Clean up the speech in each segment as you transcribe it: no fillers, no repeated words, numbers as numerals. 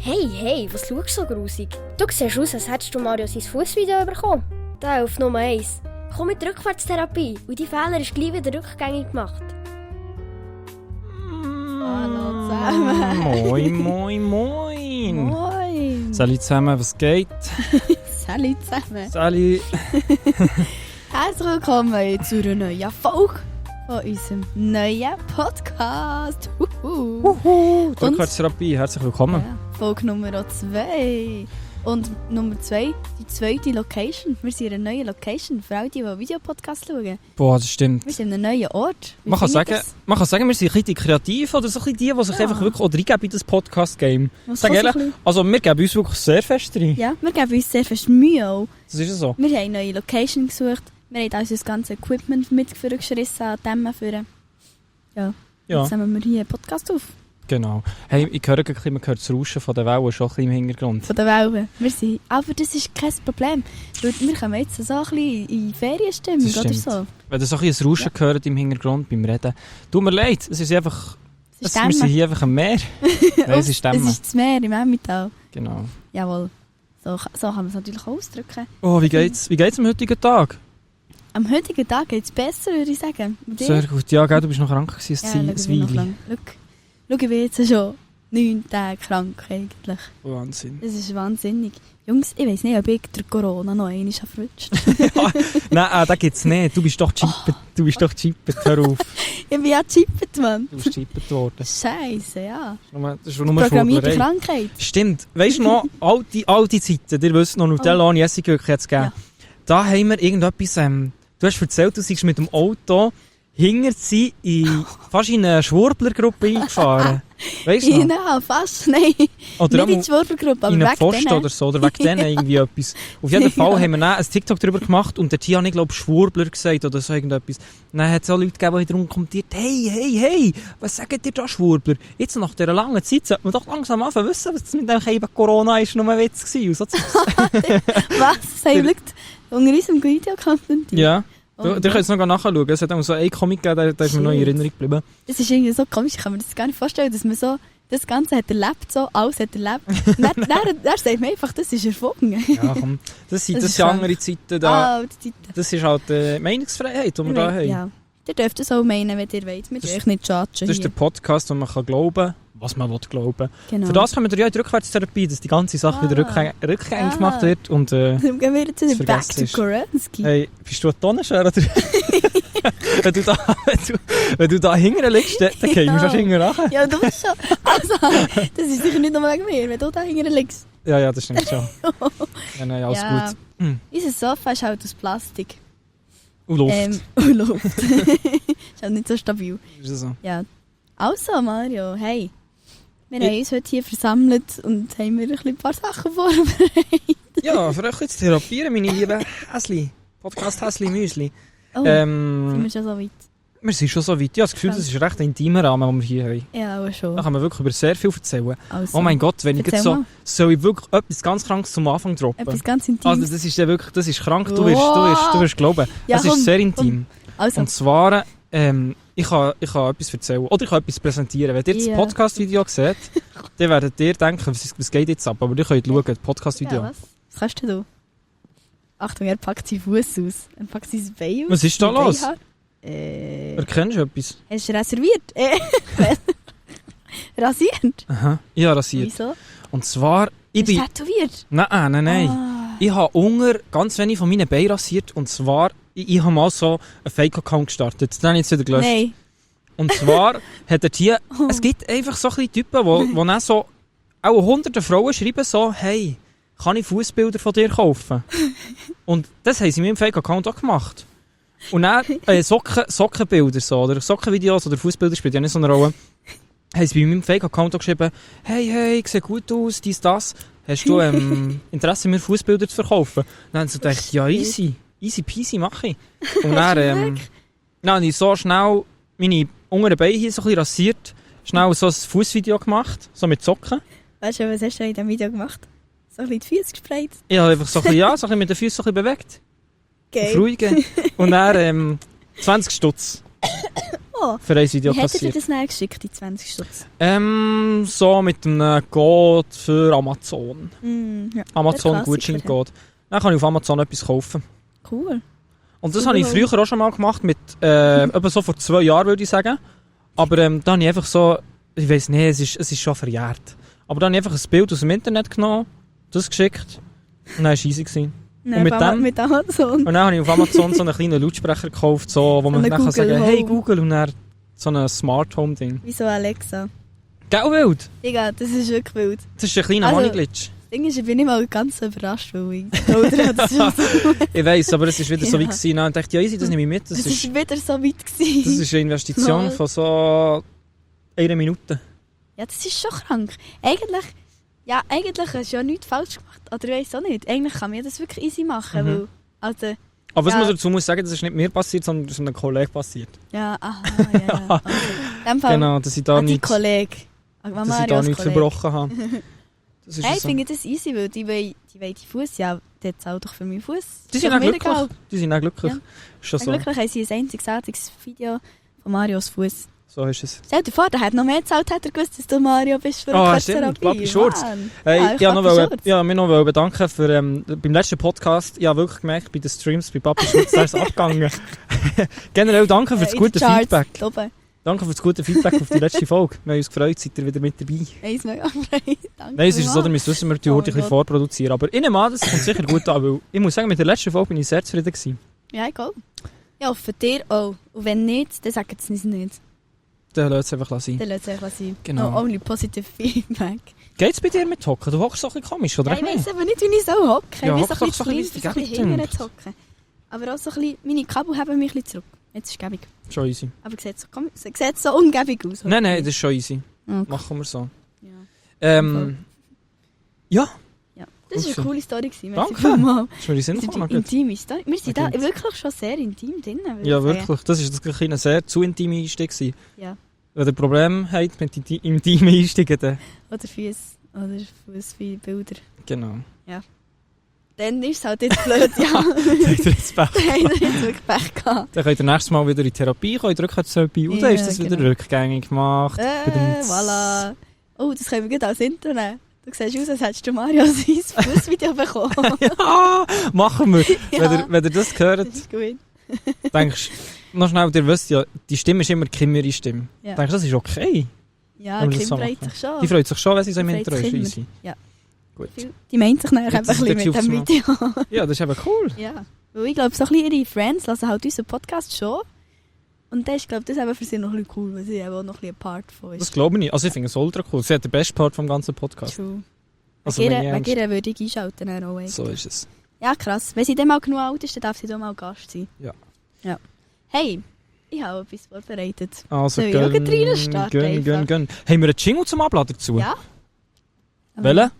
Hey, was schaust du so grusig? Du siehst aus, als hättest du Mario sein Fußvideo bekommen. Da auf Nummer 1. Komm mit Rückwärtstherapie und die Fehler ist gleich wieder rückgängig gemacht. Hallo zusammen. Moin. Salut zusammen, was geht? Salut zusammen. Salut. Herzlich willkommen zu einer neuen Folge von unserem neuen Podcast. Rückwärtstherapie, herzlich willkommen. Ja, Folge Nummer 2. Und Nummer 2, die zweite Location. Wir sind in einer neuen Location, für alle, die Videopodcasts schauen. Boah, das stimmt. Wir sind in einem neuen Ort. Man kann sagen, wir sind ein bisschen kreativ oder so ein bisschen die sich einfach wirklich auch reingeben in das Podcast-Game. Sag ehrlich, also wir geben uns wirklich sehr fest rein. Ja, wir geben uns sehr fest Mühe auch. Das ist so. Wir haben eine neue Location gesucht. Wir haben also das ganze Equipment mitgeschrissen an Dämmen für. Ja. Jetzt nehmen wir hier einen Podcast auf. Genau. Hey, ich höre gleich, man hört das Rauschen von der Wellen schon ein bisschen im Hintergrund. Von der Wellen. Wir sind. Aber das ist kein Problem. Weil wir kommen jetzt so ein bisschen in Ferienstimmung oder so. Wenn ihr so ein bisschen Rauschen hört im Hintergrund beim Reden, tut mir leid, es ist einfach... wir sind hier einfach am Meer. Nein, es ist Dämmen. Es ist das Meer im Emmental. Genau. Jawohl. So kann man es natürlich auch ausdrücken. Oh, wie geht's am heutigen Tag? Am heutigen Tag geht es besser, würde ich sagen. Sehr gut. Ja, gell, du bist noch krank gewesen, ein Weile. Schau, ich bin jetzt schon 9 Tage krank eigentlich. Wahnsinn. Das ist wahnsinnig. Jungs, ich weiss nicht, ob ich der Corona noch einmal verrutscht. Nein, das gibt's nicht. Du bist doch chippet. Du bist doch chippet, hör auf. Ich bin ja chippet, Mann. Du bist chippet worden. Scheisse, ja. Das ist nur programmierte Krankheit. Stimmt. Weisst du noch, alte Zeiten, ihr wisst noch, Nutella und Essig jetzt gegeben. Ja. Da haben wir irgendetwas, du hast erzählt, du seist mit dem Auto hinter sie fast in eine Schwurblergruppe eingefahren. Weißt du noch? Ja, fast, nein. Oder nicht in die Schwurblergruppe, aber in weg Pfosten oder so, oder wegen denen irgendwie etwas. Auf jeden Fall haben wir dann ein TikTok darüber gemacht und der Tia habe ich glaube Schwurbler gesagt oder so irgendetwas. Dann hat es auch Leute gegeben, die darum kommentiert, hey, was sagt ihr da Schwurbler? Jetzt nach dieser langen Zeit sollte man doch langsam anfangen wissen, was das mit dem eben Corona ist, nur ein Witz gewesen. So was? Sei liegt unter unserem Video-Content. Ja. Du könnt es noch nachschauen. Es hat auch so einen Comic gegeben, der ist mir noch in Erinnerung geblieben. Das ist irgendwie so komisch, ich kann mir das gar nicht vorstellen, dass man so das Ganze hat erlebt, so alles hat erlebt. Dann sagt man einfach, das ist erfunden. Ja, komm. Das sind andere Zeiten. Das ist halt die Meinungsfreiheit, die wir da haben. Ja. Ihr dürft es auch meinen, wenn ihr wollt. Wir dürfen euch nicht judgen. Das ist der Podcast, wo man glauben kann, was man glauben will. Genau. Für das kommen wir ja in die Rückwärtstherapie, dass die ganze Sache wieder rückgängig gemacht wird. Und, dann gehen wir jetzt wieder back to Korenski. Hey, bist du ein Tonnenschere? wenn du da hinten liegst, dann gehen wir schon hinten nach. Ja, du bist schon. Also, das ist sicher nicht nur wegen mir, wenn du da hinten liegst. Ja, das stimmt schon. Ja, nein, alles gut. Unser Sofa ist halt aus Plastik. Und Luft. Und Luft. Ist halt nicht so stabil. Ist das so? Ja. Also, Mario, hey. Wir haben uns heute hier versammelt und haben mir ein paar Sachen vorbereitet. Ja, für euch jetzt therapieren, meine lieben Häsli. Podcast Häsli Müsli. Oh, sind wir schon so weit? Wir sind schon so weit. Ich habe das Gefühl, das ist ein recht intimer Rahmen, den wir hier haben. Ja, auch schon. Da kann man wirklich über sehr viel erzählen. Also, oh mein Gott, wenn ich jetzt so... Soll ich wirklich etwas ganz Krankes zum Anfang droppen? Etwas ganz Intimes. Also das ist ja wirklich... Das ist krank, du wirst glauben. Ja, das ist sehr intim. Also. Und zwar... ich kann etwas erzählen. Oder ich kann etwas präsentieren. Wenn ihr das Podcast-Video seht, dann werdet ihr denken, was geht jetzt ab? Aber ihr könnt schauen, das Podcast-Video. Ja, was kannst du? Achtung, er packt seinen Fuß aus. Er packt sein Bein aus. Was ist da los? Erkennst du etwas? Hast du reserviert? Rasiert? Aha, ich habe rasiert. Wieso? Und zwar... Ich bin tätowiert? Nein. Ich habe ganz wenig von meinen Beinen rasiert. Und zwar... Ich habe mal so einen Fake-Account gestartet. Den habe ich jetzt wieder gelöscht. Nein. Und zwar hat er hier... Es gibt einfach so ein Typen, die dann so... Auch hunderte Frauen schreiben so, hey, kann ich Fußbilder von dir kaufen? Und das haben sie mit meinem Fake-Account auch gemacht. Und dann Sockenbilder so, oder Sockenvideos oder Fußbilder spielt ja nicht so eine Rolle. Haben sie bei meinem Fake-Account auch geschrieben, hey, ich sehe gut aus, dies, das. Hast du Interesse, mir Fußbilder zu verkaufen? Dann haben sie gedacht, ja, easy peasy mache ich. Und dann habe ich so schnell meine unteren Beine hier so ein bisschen rasiert, schnell so ein Fußvideo gemacht, so mit Socken. Weißt du, was hast du in diesem Video gemacht? So ein bisschen die Füße gesprayt? Ich habe einfach so ein bisschen mit den Füßen so ein bisschen bewegt. Geil. Ruhig. Und dann 20 Stutz. Oh. Für ein Video Wie hättet ihr kassiert. das näher geschickt, die 20 Stutz? So mit einem Code für Amazon. Ja. Amazon Der Klassiker, Gutscheincode. Dann kann ich auf Amazon etwas kaufen. Cool. Und das Super habe ich cool. früher auch schon mal gemacht, mit etwa so vor 2 Jahren, würde ich sagen. Aber da habe ich einfach so, ich weiss nicht, es ist schon verjährt. Aber dann habe ich einfach ein Bild aus dem Internet genommen, das geschickt und dann war es easy gewesen. Nein, Und mit Amazon. Und dann habe ich auf Amazon so einen kleinen Lautsprecher gekauft, so, wo man eine dann kann Google sagen, hey Home. Google, und dann so ein Smart Home Ding. Wie so Alexa. Gell, wild? Digga, das ist wirklich wild. Das ist ein kleiner Also- Money-Glitch. Das Ding ist, ich bin nicht mal ganz so überrascht, weil ich oder hat es schon so. Ich weiss, aber es ist wieder so wie Ja. gewesen. Dann dachte ich, ja easy, das nehme ich mit. Das Es ist, ist wieder so weit gewesen. das ist eine Investition Lol. von so 1 Minute. Ja, das ist schon krank. Eigentlich hast du ja nichts falsch gemacht. Oder ich weiss auch nicht. Eigentlich kann man das wirklich easy machen. Weil, also, Aber was Ja. man dazu muss sagen, das ist nicht mir passiert, sondern das ist einem Kollegen passiert. ja, aha, ja. Okay. In dem Fall, Genau, dass ich da die nichts Kollege. dass ich da nichts verbrochen habe. Das ist Hey, ich so. finde das easy, weil die wollen die Fuß, ja, der zahlt doch für meinen Fuß. Die sind auch glücklich. Die sind auch glücklich. Ja. Ist schon so. Glücklich haben sie ein einzigartiges Video von Marios Fuß. So ist es. Stell dir vor, der hat noch mehr gezahlt, hätte er gewusst, dass du Mario bist für Ah, eine stimmt, Therapie. Papi Schurz. Mann. Hey, Ja, ich wollte Papi Schurz. mich noch bedanken für beim letzten Podcast. Ich habe wirklich gemerkt, bei den Streams bei Papi Schurz, da ist es abgegangen. Generell danke für das In gute den Charts Feedback. oben. Danke für das gute Feedback auf die letzte Folge. Wir haben uns gefreut, seid ihr wieder mit dabei. Eins mega frei. Danke. Nein, es ist so, vielmals. ihr müsst wissen, wir Oh tun heute mein ein bisschen Gott. vorproduzieren. Aber ich nehme an, das kommt sicher gut an, weil ich muss sagen, mit der letzten Folge bin ich sehr zufrieden gewesen. Ja, egal. Ja, für dir auch. Und wenn nicht, dann sagt es uns nicht. Dann lasst es einfach sein. Dann lässt es einfach sein. Genau. No, only positive feedback. Geht's bei dir mit Hocken? Du hockst so ein bisschen komisch, oder? Ja, ich weiss aber nicht, wie ich so hocke. Ja, Ich hock bin doch so so ein ein bisschen bisschen klein, wie es so dir ein bisschen gäbig hinten zu hocken. Aber auch so ein bisschen, meine Kabel haben mich ein bisschen zurück. Jetzt ist es gäbig. Schon easy. Aber sieht so ungäbig aus. Nein, das ist schon easy. Okay. Machen wir so. Ja. Ja, Ja. Das war Gut. eine coole Story. Merci Danke. vielmals. das würde ich Das ist sinnvoll eine intime Story. Wir sind da Okay. wirklich schon sehr intim drin. würde Ja, ich sagen. wirklich. Das ist das ein sehr zu intime Einstieg gewesen. Ja. Wenn ihr Probleme habt mit intimen Einstiegen, dann... Oder Füße. Oder Fuß wie Bilder. Genau. Dann ist es halt jetzt blöd, ja. Dann habt ihr jetzt Pech. Dann haben wir jetzt wirklich Pech gehabt. Dann könnt ihr nächstes Mal wieder in Therapie kommen, in die Rückwärtstherapie. Und dann Ja, ist das wieder genau. rückgängig gemacht. Voilà. Oh, das können wir gleich als Intro nehmen. Du siehst aus, als hättest du Mario sein Fußvideo bekommen. Ja, machen wir. Ja. Wenn ihr das hört, Das ist gut. denkst du, noch schnell, ihr wisst ja, die Stimme ist immer Kimmeri Stimme. Ja, Denkst du, das ist okay? ja wenn wir das Kim so freut machen. sich schon. Die freut sich schon, wenn sie so im Die Intro freut ist. sich immer. Easy. Ja. Gut. Die meint sich nachher Jetzt einfach ein ist bisschen der mit dem Tubes Video. Ja, das ist eben cool. Ja. Weil ich glaube, so ein bisschen ihre Friends lassen halt unseren Podcast schon. Und das ist, glaube ich, das eben für sie noch ein bisschen cool, weil sie eben auch noch ein bisschen ein Part von Das ist. glaube ich nicht. Also ich finde es ultra cool. Sie hat den besten Part vom ganzen Podcast. True. Also wegen meine ich ihr ernst. würde ich einschalten. Dann auch So ist es. Ja, krass. Wenn sie dann mal genug alt ist, dann darf sie da mal Gast sein. Ja. Hey, ich habe etwas vorbereitet. Also Soll ich auch gleich reinstarten einfach? gönn. Haben wir einen Jingle zum Abladen dazu? Ja. Welchen?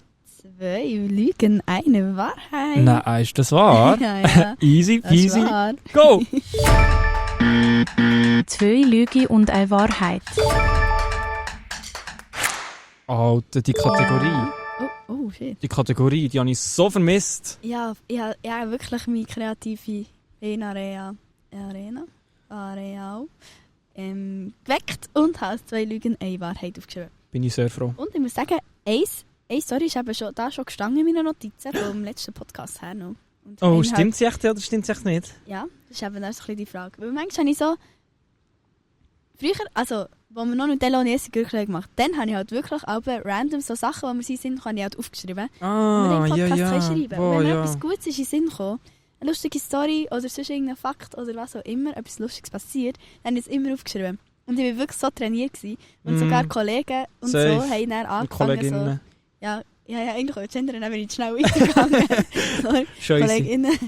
2 Lügen, eine Wahrheit. Nein, ist das wahr? Ja, ja. Easy Das ist peasy. wahr. Go! 2 Lüge und eine Wahrheit. Alter, die Kategorie. Oh, shit. Die Kategorie, die habe ich so vermisst. Ja, ich habe wirklich meine kreative Areal geweckt und habe 2 Lügen, eine Wahrheit aufgeschrieben. Bin ich sehr froh. Und ich muss sagen, eine Story ist eben schon gestanden in meinen Notizen vom letzten Podcast her noch. Und Oh, eine stimmt sie echt oder stimmt sie echt nicht? Ja, das ist eben dann so ein bisschen die Frage. Weil manchmal habe ich so... Früher, also, wo wir noch nicht Deloniesi Gürkle gemacht haben, dann habe ich halt wirklich auch random so Sachen, die mir in den Sinn kommen, habe ich halt aufgeschrieben. Ah, Und ja, dann ja. schreiben. Oh, Und wenn mir ja. etwas Gutes in den Sinn kommt, eine lustige Story oder sonst irgendein Fakt oder was auch immer, etwas Lustiges passiert, dann habe ich es immer aufgeschrieben. Und ich war wirklich so trainiert gewesen. Und Mm. sogar Kollegen und Safe. so haben dann Und angefangen Kolleginnen. so... Ja, eigentlich auch gendern, dann bin ich schnell weitergegangen. So, Scheiße. KollegInnen.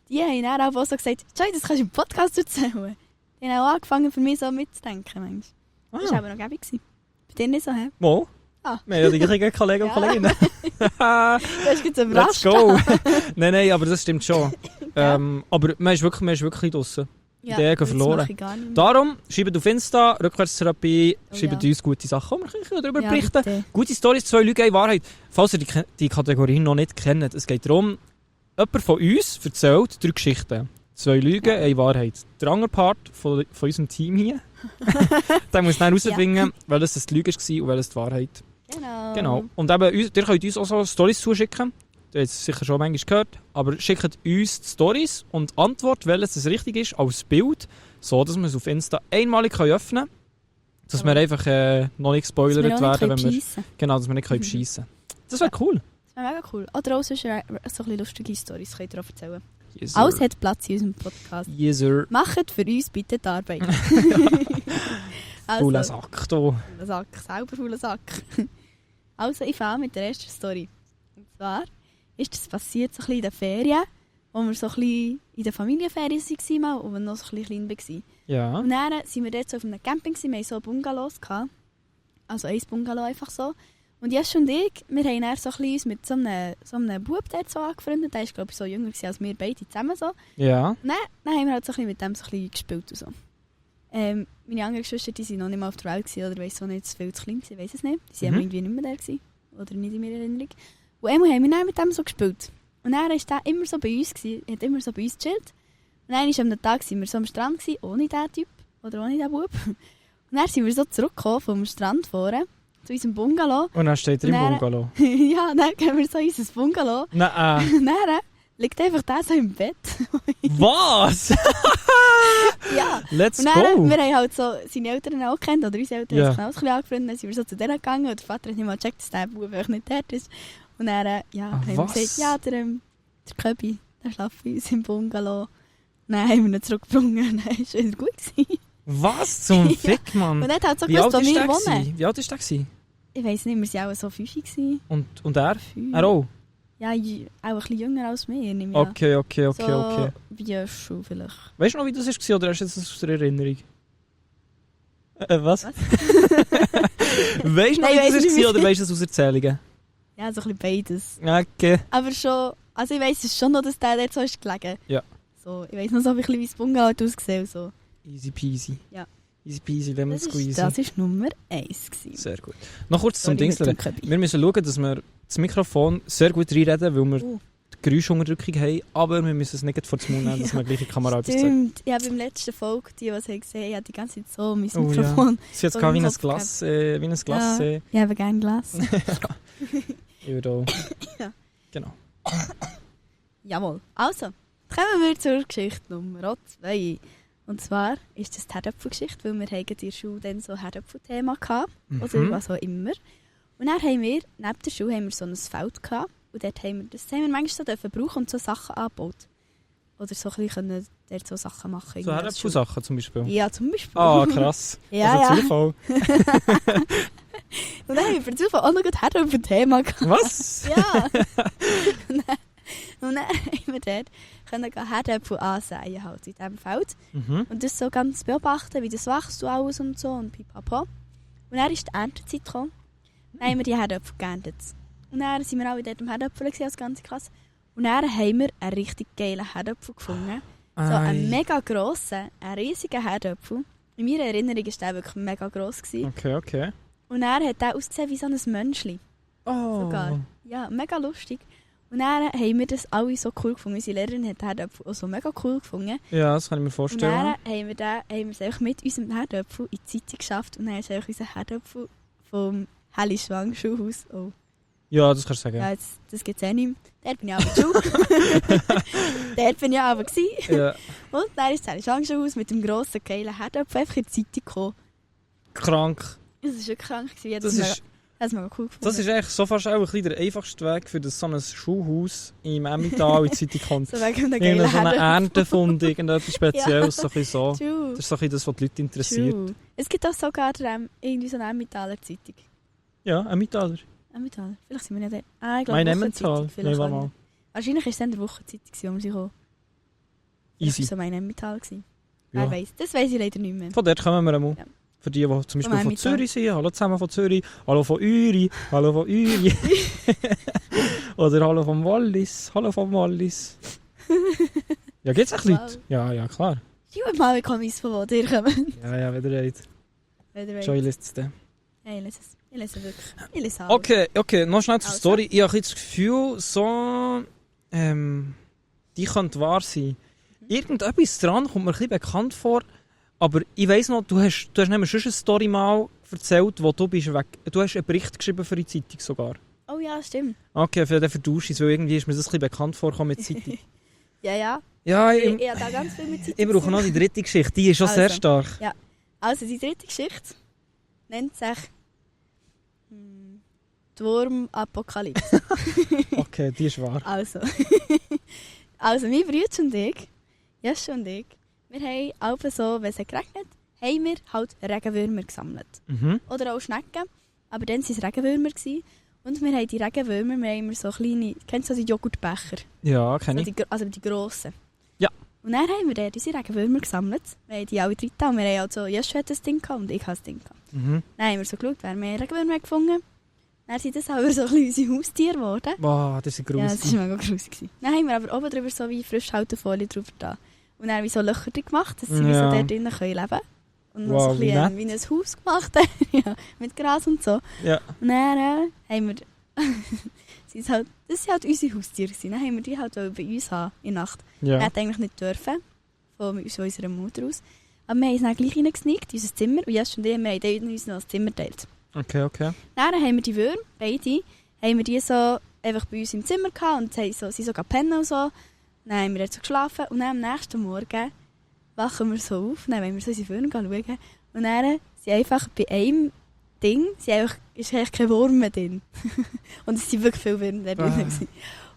Die haben dann auch so gesagt, Joy, das kannst du im Podcast erzählen. Die haben auch angefangen, für mich so mitzudenken. Mensch. Das war Ah, aber noch gäbig. Bei dir nicht so, hä? wo? Ah. Wir haben ja die gleichen Kollegen und Ja. Kolleginnen. Du hast jetzt Let's überrascht. go! Nein, aber das stimmt schon. Aber man ist wirklich draussen. Ja, Ideen das verloren. mache ich gar nicht mehr. Darum, schreibt auf Insta, Rückwärtstherapie, Oh, schreibt ja. uns gute Sachen. Wir können darüber Ja, berichten. bitte. Gute Storys, 2 Lügen, eine Wahrheit. Falls ihr die Kategorie noch nicht kennt, es geht darum, jemand von uns erzählt 3 Geschichten. 2 Lügen, eine Wahrheit. Der andere Part von unserem Team hier, der muss dann herausfinden, welches das die Lüge war und welches die Wahrheit. Genau. Und eben, ihr könnt uns auch so Storys zuschicken. Ihr habt es sicher schon manchmal gehört. Aber schickt uns die Storys und Antwort, welches das richtig ist, als Bild, so dass wir es auf Insta einmalig öffnen können. Dass wir einfach noch nicht gespoilert werden, wenn wir... Genau, dass wir nicht beschissen können. Das wäre cool. Das wäre mega cool. Oder auch sonst so ein bisschen lustige Storys könnt ihr auch erzählen. Yes, Alles hat Platz in unserem Podcast. Yes, sir. Macht für uns bitte die Arbeit. Fauler Sack, du. Fauler Sack, selber fauler Sack. Also, ich fange mit der ersten Story. Und zwar ist das passiert so ein bisschen in den Ferien, wo wir so ein bisschen in der Familienferien waren und wir noch so ein bisschen klein waren. Ja. Und dann waren wir dort so auf einem Camping, wir hatten so Bungalows. Also ein Bungalow einfach so. Und Jess und ich, wir haben dann so ein bisschen uns mit so einem Bub dort so angefreundet. Der war, glaube ich, so jünger als wir beide zusammen. So. Ja. Und dann haben wir halt so ein bisschen mit dem so ein bisschen gespielt und so. Meine anderen Geschwister, die waren noch nicht mal auf der Welt gewesen, oder weiss so nicht, zu viel zu klein gewesen, weiss es nicht. Die waren irgendwie nicht mehr da gewesen, oder nicht in meiner Erinnerung. Und einmal haben wir dann mit dem so gespielt. Und dann war der immer so bei uns, hat immer so bei uns gechillt. Und dann war am Tag wir so am Strand gewesen, ohne diesen Typ, oder ohne diesen Bub. Und dann sind wir so zurückgekommen vom Strand vorne, zu unserem Bungalow. Und dann steht er im Bungalow. Ja, dann gehen wir so in unser Bungalow. Nein. Und dann liegt einfach der so im Bett. Was? Ja. Let's und dann, go! wir haben halt so seine Eltern auch gekannt, oder unsere Eltern Ja. haben sich auch ein bisschen angefreundet. Dann sind wir so zu denen gegangen und der Vater hat nicht mal gecheckt, dass der Bub einfach nicht dort ist. Und dann haben wir was? gesagt, ja, der Köbi, der schläft bei uns im Bungalow. Dann haben wir ihn zurückgebracht und dann war es wieder gut gewesen. Was zum Ja. Fick, Mann? Und dann hat so Wie gewusst, alt wo ist wir der wohnen. gewesen? Wie alt ist der gewesen? Ich weiss nicht, wir waren auch so 5 gewesen. Und er? 5. Er auch? Ja, auch ein bisschen jünger als wir. Nehme ich an. Okay. So wie Schuh vielleicht. Weißt du noch, wie das war oder hast du das aus der Erinnerung? Was? Was? Weißt du noch, Nein, wie weiss das nicht, war oder weißt du das aus Erzählungen? Ja, so ein bisschen beides. Okay. Aber schon, also ich weiss es schon noch, dass der dort so ist gelegen. Ja. So, ich weiss noch so ein bisschen, wie das Bungalow hat ausgesehen. So. Easy peasy. Ja. Easy peasy, lemon squeezy. Das war Nummer 1 gewesen. Sehr gut. Noch kurz zum Sorry, Dingslern. mit dem Köbi. Wir müssen schauen, dass wir das Mikrofon sehr gut reinreden, weil wir Oh. die Geräuschunterdrückung haben, aber wir müssen es nicht vor den Mund nehmen, dass wir gleich in die Kamera etwas sagen. Stimmt. Ich habe beim letzten Folge, die es gesehen haben, die ganze Zeit so mein Oh, Mikrofon. Sie hat So es wie im ein Kopf Glas. Wie ein Glas. Ja. Ich habe gerne Glas. Euro. Ja. Genau. Jawohl. Also, kommen wir zur Geschichte Nummer 2. Und zwar ist das die Herdöpfelgeschichte, weil wir in der Schule dann so Herdöpfel-Thema hatten. Oder was auch immer. Und dann haben wir, neben der Schule, haben wir so ein Feld gehabt. Und dort haben wir, das haben wir manchmal so dürfen brauchen und so Sachen angebaut. Oder so ein bisschen können dort so Sachen machen. So irgendwie als Schule. Herdöpfelsachen zum Beispiel. Ja, zum Beispiel. Ah, krass. Ja, also ja. Zufall. Und dann haben wir für Zufall auch noch Herdöpfel-Thema gehabt. Was? Ja. Und dann haben wir dort können Herdöpfel ansäen halt in diesem Feld. Mhm. Und das so ganz beobachten, wie das wächst und alles und so und pipapo. Und dann ist die Erntezeit gekommen. Dann haben wir die Herdöpfel geerntet. Und dann waren wir alle dort am Herdöpfel als ganze Klasse. Und dann haben wir einen richtig geilen Herdöpfel gefunden. So einen mega grossen, einen riesigen Herdöpfel. In meiner Erinnerung war der wirklich mega gross gewesen. Okay. Und dann hat der ausgesehen wie so ein Mönchli. Oh. Sogar. Ja, mega lustig. Und dann haben wir das alle so cool gefunden. Unsere Lehrerin hat den Herdöpfel auch so mega cool gefunden. Ja, das kann ich mir Und vorstellen. dann haben wir es einfach mit unserem Herdöpfel in die Zeitung geschafft. Und dann ist einfach unser Herdöpfel vom Hellischwang-Schulhaus. Oh. Ja, das kannst du sagen. Ja, jetzt, das gibt es auch nicht mehr. Dort bin ich aber in der Schule. Dort bin ich aber gewesen. Ja. Und dann ist das Hellischwang-Schulhaus mit dem grossen, geilen Herdöpfel einfach in die Zeitung gekommen. Krank. Das war wirklich krank. Ich Das ist, mega cool gefunden. das ist eigentlich so fast auch ein bisschen der einfachste Weg, für das so ein Schulhaus im Emmental in die Zeitung kommt. so wegen einem Irgendeine geilen so eine Herdöpfel. Erntenfund, irgendetwas Spezielles, so ein bisschen so. True. Das ist so ein bisschen das, was die Leute interessiert. True. Es gibt auch sogar irgendwie so eine Emmentaler Zeitung. Ja, Emmentaler. Emmentaler? Vielleicht sind wir nicht der. Ah, ich glaube, Mein Wochenzeitung. Emmental. Vielleicht Nein, auch mal. nicht. Wahrscheinlich war es dann der Wochenzeitung, wo wir sie kommen. Vielleicht Easy. war es so mein Emmental. Ja. Wer weiss. Das weiss ich leider nicht mehr. Von dort kommen wir einmal. Ja. Für die zum Beispiel von Emmental. Zürich sind. Hallo zusammen von Zürich. Hallo von Uri. Hallo von Uri. Oder hallo vom Wallis. Hallo vom Wallis. Ja, geht's echt Wow. Leute? Ja, klar. Schaut mal, wie Kommis von wo ihr kommt. Ja, wenn ihr wollt. Wenn ihr Joy wollt. liest es dann. Ja, ich lese es. Ich lese wirklich. Ich lese alles. Okay, noch schnell zur Also. Story. Ich habe das Gefühl, so, die könnte wahr sein. Irgendetwas dran kommt mir ein bisschen bekannt vor. Aber ich weiss noch, du hast nämlich schon eine Story mal erzählt, wo du bist weg. Du hast einen Bericht geschrieben für die Zeitung sogar. Oh ja, stimmt. Okay, für den vertausche ich es, weil irgendwie ist mir das ein bisschen bekannt vorgekommen mit Zeitung. Ja. Ja, Ich habe da ganz viel mit Zeitung. ich brauche noch die dritte Geschichte, die ist schon sehr Also. stark. Ja. Also die dritte Geschichte nennt sich die Wurm-Apokalypse. Okay, die ist wahr. Also mein Bruder und ich, Jesse und ich, wir haben auch so, wenn es geregnet haben wir halt Regenwürmer gesammelt. Mhm. Oder auch Schnecken. Aber dann waren es Regenwürmer. Und wir haben die Regenwürmer, wir haben immer so kleine, kennst du so die Joghurtbecher? Ja, kenne ich. Also die grossen. Ja. Und dann haben wir dort unsere Regenwürmer gesammelt. Wir haben die alle drin und wir haben halt so, Jesse hat das Ding gehabt und ich habe das Ding gehabt. Mhm. Dann haben wir so geschaut, wer mehr Regenwürmer gefunden. Dann sind das aber so ein bisschen unsere Haustiere geworden. Boah, das ist Ja, gruselig. das war mega gruselig. Dann haben wir aber oben drüber so wie Frischhaltefolie drüber da. Und dann haben wir so Löcher drin gemacht, dass sie wie so Ja. dort drinnen leben können. Und noch Wow, so ein wie bisschen, nett. wie ein Haus gemacht ja, mit Gras und so. Ja. Und dann haben wir... das waren halt unsere Haustiere. Dann haben wir die halt auch bei uns haben, in der Nacht. Wir Ja. hätten eigentlich nicht dürfen, von unserer Mutter aus. Aber wir haben es dann gleich reingesneakt, in unser Zimmer. Und Jess und ich, wir haben uns noch das Zimmer geteilt. Okay. Dann haben wir die Würmer, beide, haben wir die so einfach bei uns im Zimmer gehabt und sind so pennen und so. Dann haben wir dort so geschlafen und dann am nächsten Morgen wachen wir so auf, dann wollen wir so unsere Würmer schauen. Und dann sind einfach bei einem Ding, ist eigentlich kein Wurm mehr drin. Und es sind wirklich viele Würmer drin. gewesen.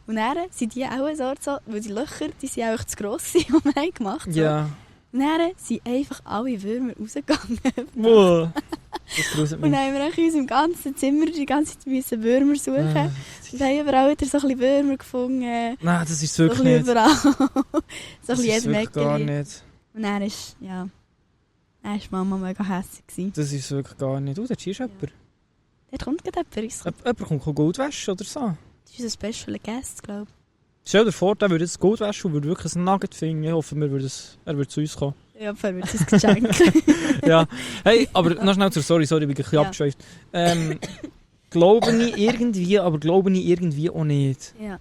Und dann sind die auch so, weil die Löcher, die sind auch zu gross, die wir haben gemacht. So. Ja. Und dann sind einfach alle Würmer rausgegangen. Wow. Das gruselt Und mich. dann haben wir in unserem ganzen Zimmer die ganze Zeit müssen Würmer suchen. Und haben überall wieder so ein bisschen Würmer gefunden. Nein, das ist So ein wirklich bisschen nicht. überall. so ein Das bisschen ist jedem wirklich gar Eckchen. nicht. Und dann ist, ja, dann ist Mama mega hässlich gewesen. Das ist wirklich gar nicht. Dort ist jemand. Dort kommt gerade jemand. Jemand kommt Gold waschen oder so. Das ist unser Special Guest, glaube ich. Stell dir vor, der würde jetzt Gold waschen und würde wirklich ein Nugget finden. Ich hoffe, er würde zu uns kommen. Ja, für mich ist das Geschenk. Ja. Hey, aber noch schnell zur Sorry, ich bin ein bisschen Ja. abgeschweift. Glaube ich irgendwie, aber glaube ich irgendwie auch nicht. ja.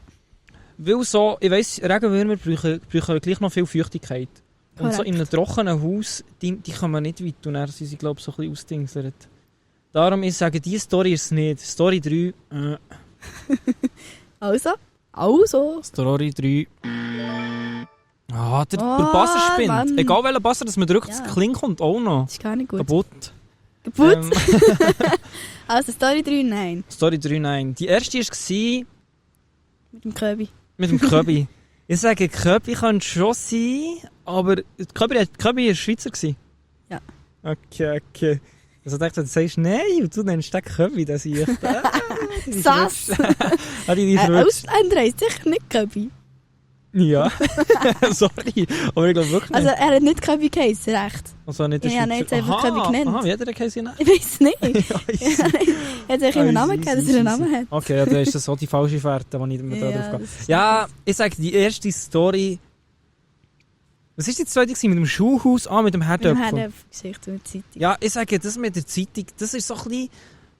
Weil so, ich weiss, Regenwürmer brauchen gleich noch viel Feuchtigkeit. Und so Korrekt. in einem trockenen Haus, die kommen nicht weit und dann sind sie, glaube ich, so ein bisschen ausdingselt. Darum, ich sage, diese Story ist es nicht. Story 3, Also. Story 3. Ah, der Oh, Buzzer spinnt. Mann. Egal welcher Buzzer, dass man drückt, Ja. das Kling kommt auch noch. Das ist gar nicht gut. Kaputt. Kaputt? Ähm, Also, Story 3, nein. Story 3, nein. Die erste war Mit dem Köbi. mit dem Köbi. Ich sage, Köbi könnte schon sein, aber Köbi war Schweizer. Ja. Okay. Also ich dachte, du sagst nein und du nennst den Köbi, das ich. Sass! Die verwirrt. Ausländer heisst sicher nicht Köbi. Ja. Sorry. Aber ich glaube wirklich Also, nicht. er hat nicht Köbi geheißen, recht. Also nicht der Ja, Schweizer. nein, jetzt einfach Aha, Köbi genannt. Aha, wie hat er den geheißen? Ich weiß es nicht. Ja, easy. Er hat sich immer einen Namen gegeben, dass er einen Namen hat. Okay, ja, dann ist das so die falsche Fährte, die ich mir da drauf gehe. das ist Ja, ich sage, die erste Story... Was war die zweite gewesen? Mit dem Schuhhaus? Mit dem Mit dem Herdöpfel. Herdöpfel-Geschichte und der Zeitung. Ja, ich sage, das mit der Zeitung, das ist so ein bisschen...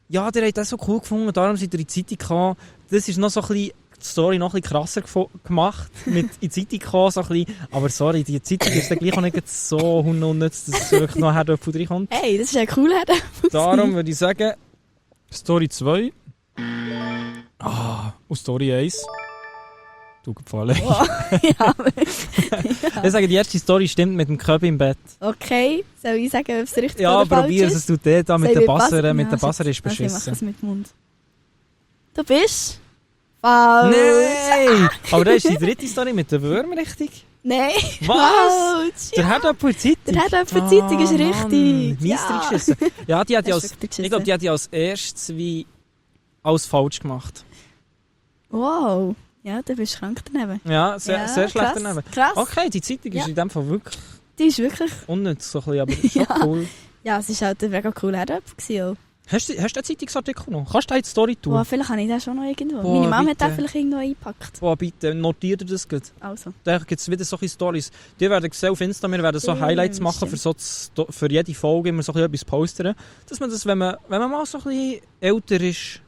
Ja, der hat das so cool gefunden, darum sind wir in die Zeitung gekommen. Das ist noch so ein bisschen... Die Story noch ein bisschen krasser gemacht, mit in die Zeitung gekommen, so ein bisschen. Aber sorry, die Zeitung ist dann gleich auch nicht so unnütz, dass es wirklich noch Herdöpfel reinkommt. Hey, das ist ja cool, Herdöpfel. Darum würde ich sagen, Story 2. Und Story 1. Du gefallen. Wow. Ja, aber... Ich sage, die erste Story stimmt mit dem Köbi im Bett. Okay, soll ich sagen, ob es richtig Ja, oder falsch probier es, ist? es tut der da mit Soll der ich Basser, Ja, mit der shit. Basser ist Also, ich mache beschissen. es mit dem Mund. Du bist... Falsch. Nein! Aber da ist die dritte Story mit den Würmern richtig. Nein. Was? Falsch. Der Herdöpfel in Zeitung? Der Herdöpfel in Zeitung ist richtig. Mies Ja. geschissen. Ja, die hat ja Hast als, du wirklich ich glaube, die hat ja als erstes wie alles falsch gemacht. Wow. Ja, du bist krank daneben. Ja, sehr, Ja, sehr schlecht krass, daneben. Krass. Okay, die Zeitung ist Ja. in dem Fall wirklich Die ist wirklich... unnütz, so ein bisschen, aber schon Ja. cool. Ja, es war halt ein mega cooler Herdöpfel gewesen. Hast du den Zeitungsartikel noch? Kannst du den in die Story tun? Boah, vielleicht habe ich den schon noch irgendwo. Boah, Meine Mama hat bitte. den vielleicht irgendwo eingepackt. Boah, bitte, notiert ihr das gut. Also. Da gibt es wieder solche Stories. Die werden gesehen auf Insta, wir werden so Stimmt, Highlights machen für, stimmt. für jede Folge, immer so ein bisschen etwas postern. Dass man das, wenn man mal so ein bisschen älter ist,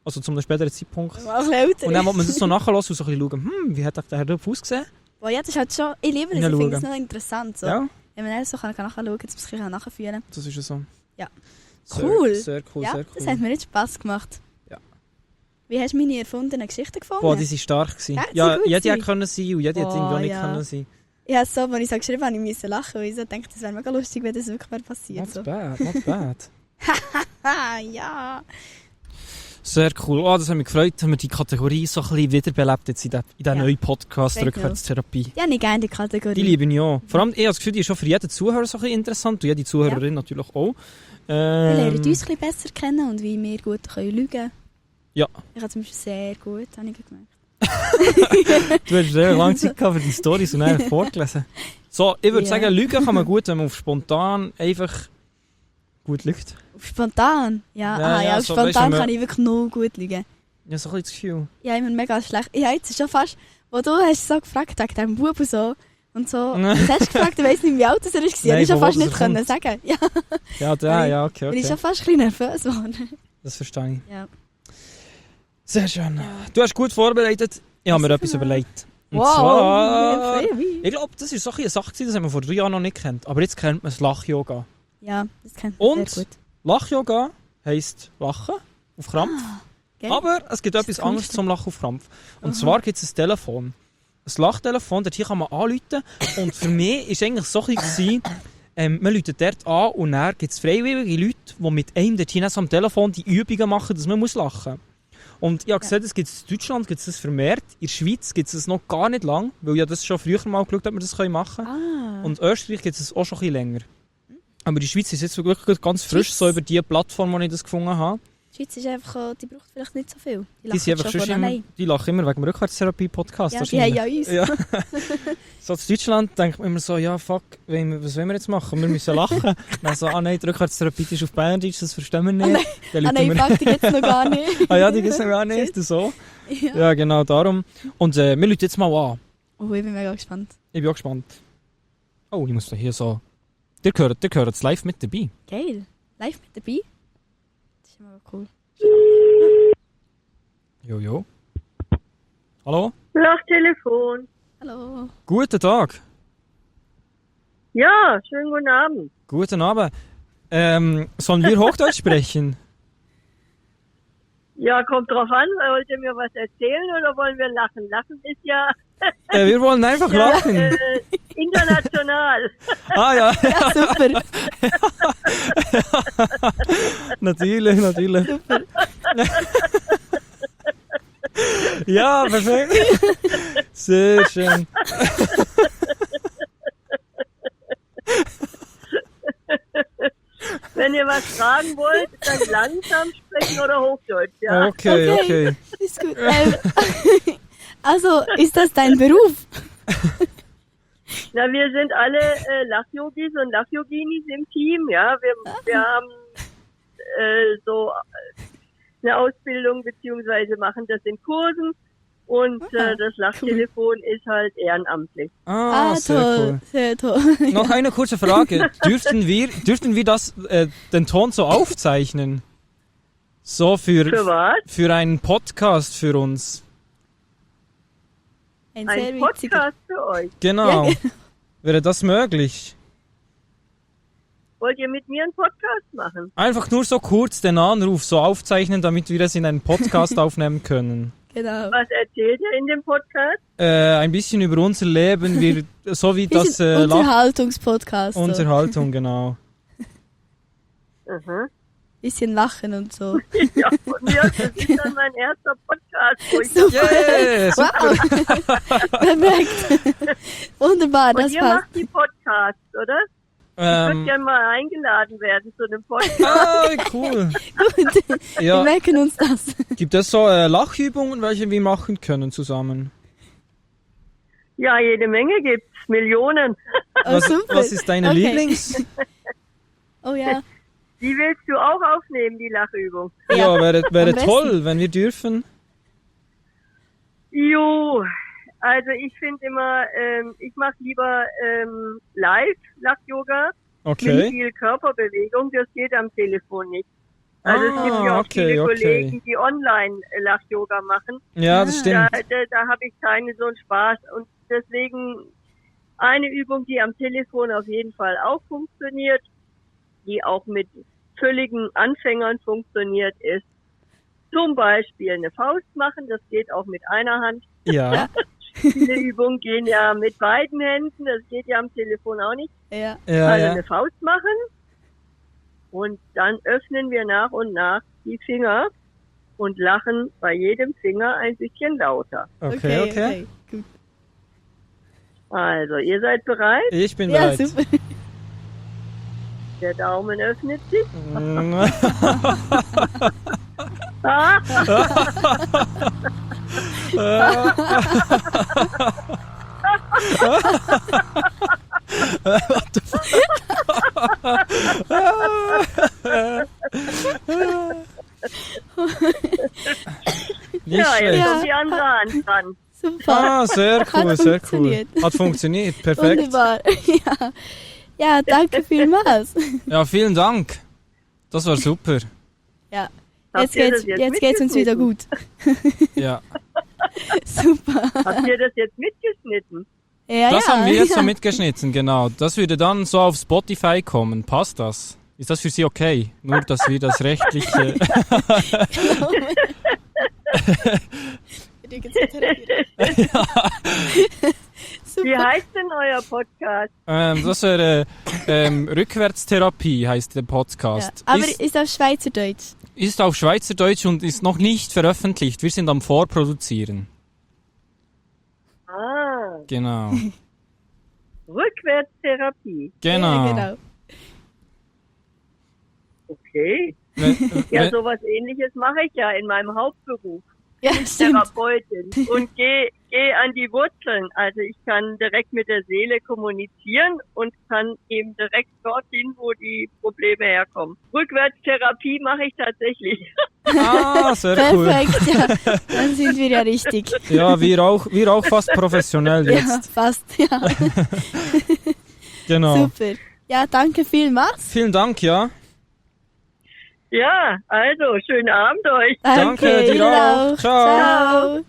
also zu einem späteren Zeitpunkt, Mal älter. und dann will man das so nachhören und so ein bisschen schauen, wie hat der Herdöpfel ausgesehen? Boah, ja, das ist halt schon... Ich liebe das, Ja, ich finde es schauen. noch interessant. So. Ja, Wenn man so kann nachschauen, jetzt muss ich nachfühlen. das ist ja so. Ja. Sehr, Cool. Sehr cool, Ja, sehr das cool. hat mir jetzt Spass gemacht. Ja. Wie hast du meine erfundenen Geschichten gefunden? Boah, die waren stark gewesen. Ja, die Ja, sind gut jede gewesen. hätte können sein und jede hätte Boah, irgendwie auch nicht ja. können sein. Ja, so, als ich so geschrieben habe, ich musste lachen, weil ich so dachte, das wäre mega lustig, wenn das wirklich mal passiert. Not So. bad, not bad. Ah, ja. Sehr cool. Oh, das hat mich gefreut, haben wir die Kategorie so ein bisschen wiederbelebt jetzt in diesem Ja. neuen Podcast Fake Rückwärtstherapie. Die habe ich gerne, die Kategorie. Die liebe ich auch. Vor allem, ich habe das Gefühl, die ist schon für jeden Zuhörer so ein bisschen interessant und jede Zuhörerin natürlich auch. Wir lernen uns ein bisschen besser kennen und wie wir gut lügen können. Ja. Ich habe zum Beispiel sehr gut, habe ich gemerkt. Du hast sehr lange Zeit gehabt für die Storys und dann vorgelesen. So, ich würde Ja. sagen, lügen kann man gut, wenn man auf spontan einfach gut lügt. Auf spontan? Ja, Ja, auf so, spontan weißt du, wenn man- kann ich wirklich nur gut lügen. Ja, so ein bisschen das Gefühl. Ja, immer mega schlecht. Ich habe jetzt schon fast, wo du hast so gefragt wegen diesem Bub und so. Und so, was hast du gefragt? Ich weiss nicht, wie alt er ist. Ich Nein, hätte schon von wo fast das nicht können kommt. sagen. Ja, Ja, der, ja, okay, bin ich okay. schon fast ein bisschen nervös geworden. Das verstehe ich. Ja. Sehr schön. Du hast gut vorbereitet. Ich habe mir Was etwas für eine- überlegt. Und Wow, zwar... wir freuen Ich glaube, das war so eine Sache, gewesen, das haben wir vor 3 Jahren noch nicht kennt. Aber jetzt kennt man das Lach-Yoga. Ja, das kennt man Und? sehr gut. Lach-Yoga heisst Lachen auf Krampf. Gell? Aber es gibt Das etwas ist anderes Kunst. zum Lachen auf Krampf. Und Aha. zwar gibt es ein Telefon. Ein Lachtelefon, dort hier kann man anrufen. Und für mich war eigentlich so ein bisschen, man ruft dort an und dann gibt es freiwillige Leute, die mit einem dort hier so am Telefon die Übungen machen, dass man lachen muss. Und ich habe gesehen, das gibt es in Deutschland gibt's das vermehrt. In der Schweiz gibt es das noch gar nicht lang, weil ich das schon früher mal geschaut habe, ob wir das machen können. Ah, Und in Österreich gibt es auch schon ein bisschen länger. Aber die Schweiz ist jetzt wirklich ganz frisch, Schweiz. so über die Plattform, wo ich das gefunden habe. die Schweiz ist einfach, die braucht vielleicht nicht so viel. Die, sind einfach schon schon von immer, allein. die lachen immer wegen dem Rückwärtstherapie-Podcast. Ja, die haben ja uns. Ja. So in Deutschland denkt man immer so, ja fuck, was wollen wir jetzt machen? Wir müssen lachen. Dann so, nein, die Rückwärtstherapie ist auf Berndeutsch, das verstehen wir nicht. Dann Ah rufen nein, wir- fuck, die gibt es noch gar nicht. Ah ja, die gibt es noch gar nicht, so. Ja. Ja, genau, darum. Und wir rufen jetzt mal an. Oh, ich bin mega gespannt. Ich bin auch gespannt. Oh, ich muss da hier so... Ihr gehört es live mit dabei. Geil. Live mit dabei? Das ist immer cool. Jojo. Hallo? Lachtelefon. Hallo. Guten Tag. Ja, schönen guten Abend. Guten Abend. Sollen wir Hochdeutsch sprechen? Ja, kommt drauf an. Wollt ihr mir was erzählen oder wollen wir lachen? Lachen ist ja Wir wollen einfach lachen. international. Ah ja, Ja, super. natürlich, natürlich. Ja, perfekt. Sehr schön. Wenn ihr was fragen wollt, dann langsam sprechen oder Hochdeutsch, ja. Okay, Okay. okay. Ist gut. Also, ist das dein Beruf? Na, wir sind alle Lachyogis und Lachyoginis im Team, ja. Wir haben so eine Ausbildung beziehungsweise machen das in Kursen und das Lachtelefon ist halt ehrenamtlich. Ah, sehr toll. cool. Sehr toll. Noch eine kurze Frage. Dürften wir das, den Ton so aufzeichnen? So Für was? für einen Podcast für uns. Ein sehr Ein witziger. Podcast für euch. Genau. Ja, Wäre das möglich? Wollt ihr mit mir einen Podcast machen? Einfach nur so kurz den Anruf so aufzeichnen, damit wir es in einen Podcast aufnehmen können. Genau. Was erzählt ihr in dem Podcast? Ein bisschen über unser Leben, so wie das Bisschen Unterhaltungspodcast. So. Unterhaltung, genau. Mhm. Bisschen lachen und so. Ja, von mir aus, das ist dann mein erster Podcast, wo ich Super. Yeah, Wow. Perfekt. Wunderbar, Und das ihr passt. macht die Podcasts, oder? Ich würde gerne mal eingeladen werden zu einem Podcast. cool. Gut. Wir Ja, merken uns das. gibt es so Lachübungen, welche wir machen können zusammen? Ja, jede Menge gibt's. Millionen. Oh, super. Was ist deine Okay. Lieblings? Oh ja. Die willst du auch aufnehmen, die Lachübung. Ja, wäre Am besten. toll, wenn wir dürfen. Jo, also ich finde immer, ich mache lieber live Lach-Yoga mit Okay. viel Körperbewegung. Das geht am Telefon nicht. Also es gibt ja auch viele okay. Kollegen, die online Lach-Yoga machen. Ja, das stimmt. Da habe ich keinen so einen Spaß. Und deswegen eine Übung, die am Telefon auf jeden Fall auch funktioniert, die auch mit völligen Anfängern funktioniert, ist zum Beispiel eine Faust machen. Das geht auch mit einer Hand. Ja. Viele Übungen gehen ja mit beiden Händen. Das geht ja am Telefon auch nicht. Ja. Also eine Faust machen. Und dann öffnen wir nach und nach die Finger und lachen bei jedem Finger ein bisschen lauter. Okay. Gut. Also, ihr seid bereit? Ich bin Ja, bereit. super. Der Daumen öffnet sich. Nicht Ja, jetzt schlecht. kommt die andere Hand dran. Super. Sehr cool, Hat sehr cool. funktioniert. Hat funktioniert, perfekt. Wunderbar. Ja, danke vielmals. Ja, vielen Dank. Das war super. Ja. Habt Jetzt ihr das geht's uns wieder gut. Ja. Super. Habt ihr das jetzt mitgeschnitten? Ja, Das ja, haben wir jetzt ja. so mitgeschnitten, genau. Das würde dann so auf Spotify kommen. Passt das? Ist das für Sie okay? Nur, dass wir das rechtliche... Wie heißt denn euer Podcast? das wäre Rückwärtstherapie, heißt der Podcast. Ja, aber ist auf Schweizerdeutsch. Ist auf Schweizerdeutsch und ist noch nicht veröffentlicht. Wir sind am Vorproduzieren. Ah, Genau. Rückwärtstherapie. Genau. Ja, genau. Okay. Ja, sowas Ähnliches mache ich ja in meinem Hauptberuf. Ja, stimmt. Therapeutin und geh an die Wurzeln. Also ich kann direkt mit der Seele kommunizieren und kann eben direkt dorthin, wo die Probleme herkommen. Rückwärtstherapie mache ich tatsächlich. Ah, sehr cool. Perfekt, ja. Dann sind wir ja richtig. Ja, wir auch fast professionell Ja, jetzt. fast, ja. Genau. Super. Ja, danke vielmals. Vielen Dank, ja. Ja, also schönen Abend euch. Danke, dir Ihnen auch. Ciao. Ciao.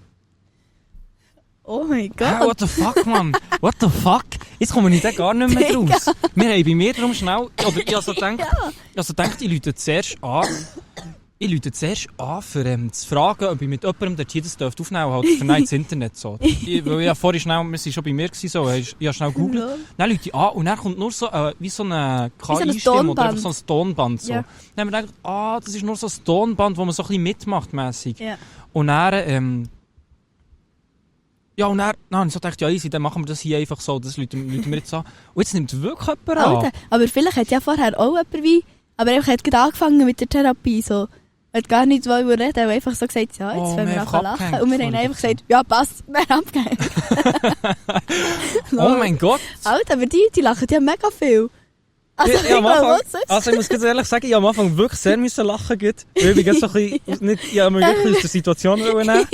Oh mein Ah, Gott. what the fuck, Mann? What the fuck? Jetzt kommen wir da gar nicht mehr raus. Wir haben bei mir darum schnell... Oder ich habe so gedacht, ich rufe zuerst an. Ich rufe zuerst an, für zu fragen, ob ich mit jemandem dort hier das aufnehmen darf, halt für das Internet so. Weil ich vorhin schnell, wir waren schon bei mir gewesen, so, ich habe schnell gegoogelt. Dann rufe ich an und dann kommt nur so wie so eine KI-Stimme oder einfach so ein Tonband. So. Ja. Dann haben wir gedacht, das ist nur so ein Tonband, wo man so ein bisschen mitmacht mässig. Ja. Und dann, und dann habe ich so gedacht, ja easy, dann machen wir das hier einfach so, das rufen wir jetzt an. Und jetzt nimmt wirklich jemand an. Alter, aber vielleicht hat ja vorher auch jemand wie... Aber er hat gerade angefangen mit der Therapie, so... Hat gar nicht reden, er hat einfach so gesagt, ja, jetzt wollen wir einfach lachen. abgehängt, Und wir haben einfach gesagt, ja, passt, wir haben abgehängt. Oh mein Gott! Alter, aber die lachen ja mega viel. Also, Ich am Anfang, was also ich muss ganz ehrlich sagen, ich am Anfang wirklich sehr müssen lachen müssen, weil ich jetzt so ein bisschen, ich habe mir wirklich aus der Situation nehmen.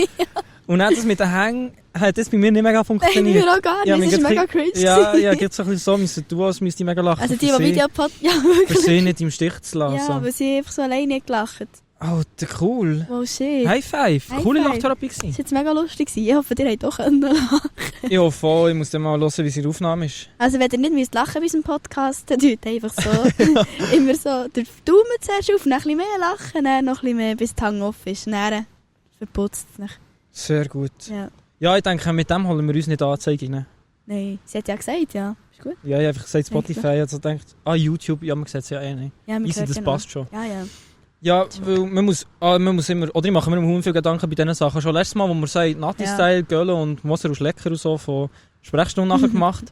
Und dann das mit den Hängen hat das bei mir nicht mega funktioniert. wir auch gar nicht, Ja, das mir ist geht's mega ein cringe. bisschen- Ja, ja, geht so ein bisschen so, müssen du als müsste ich mega lachen. Also die für sie- Videopod... Ja, Für wirklich. sie nicht im Stich zu Ja, lassen. aber sie haben einfach so alleine gelacht. Oh, cool. Wow, shit. High five. High Coole five. Lachtherapie Das gewesen. war jetzt mega lustig. Ich hoffe, ihr habt auch lachen. Ich hoffe auch, ich muss dann mal hören, wie sie Aufnahme ist. Also wenn ihr nicht müsst lachen bei unserem Podcast, dann tut einfach so. Immer so den Daumen zuerst auf, dann ein bisschen mehr lachen, dann noch ein bisschen mehr, bis die Hang off ist. Dann verputzt es nicht. Sehr gut. Ja. Ja, ich denke, mit dem holen wir uns nicht Anzeigen. Nein, sie hat ja gesagt, ja. Ist gut. Ja, ich habe einfach gesagt Spotify, also gedacht, YouTube, ja, man sieht es ja eh nicht. Ja, man Easy, hört das genau. passt schon. Ja, ja. Ja, weil man muss immer, oder ich mache mir immer viel Gedanken bei diesen Sachen. Schon letztes Mal, wo wir sagen, Nati-Style, Gölle und Moser und Schlecker und so von Sprechstunden nachher gemacht.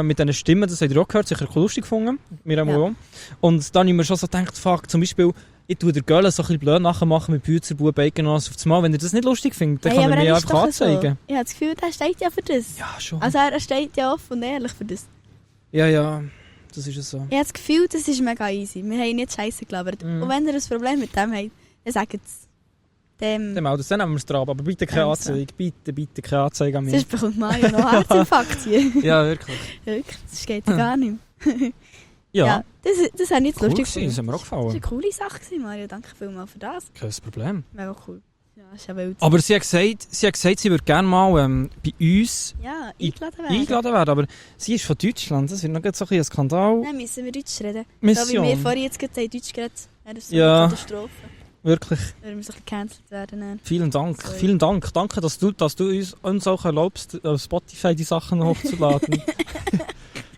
Mit diesen Stimmen, das habt ihr auch gehört, sicher lustig gefunden. Wir haben auch. Und dann habe ich mir schon so gedacht, fuck, zum Beispiel, ich tue der Gölle so ein bisschen blöd nachmachen mit Büzerbuben, Bacon und alles auf das Mal. Wenn ihr das nicht lustig findet, dann Hey, kann er aber mir er ist einfach doch anzeigen. So. Ich habe das Gefühl, er steht ja für das. Ja, schon. Also er steht ja offen und ehrlich für das. Ja, das ist es so. Ich habe das Gefühl, das ist mega easy. Wir haben nicht Scheiße gelabert. Und wenn ihr ein Problem mit dem habt, dann sagt es dem. Dann melden wir es dran, aber bitte keine Also. Anzeige. Bitte keine Anzeige an mich. Sonst bekommt Mario noch Herzinfarkt hier. Ja, wirklich. Wirklich, das geht ja gar nicht mehr. Ja, das habe ich jetzt cool lustig gewesen, das hat mir auch Das war gefallen. eine coole Sache, Mario. Danke vielmals für das. Kein Problem. Mega cool. Ja, ist ja wild. Aber sie hat gesagt, sie würde gerne mal bei uns Ja, eingeladen eingeladen werden. Aber sie ist von Deutschland, das wird noch so ein bisschen ein Skandal. Nein, müssen wir Deutsch reden. Mission. So wie wir vorhin jetzt gerade Deutsch geredet haben. Wäre das so Ja. eine Katastrophe. Wirklich. Würden wir so ein bisschen gecancelt werden. Dann. Vielen Dank. Sorry. Vielen Dank. Danke, dass du uns auch erlaubst, auf Spotify die Sachen hochzuladen.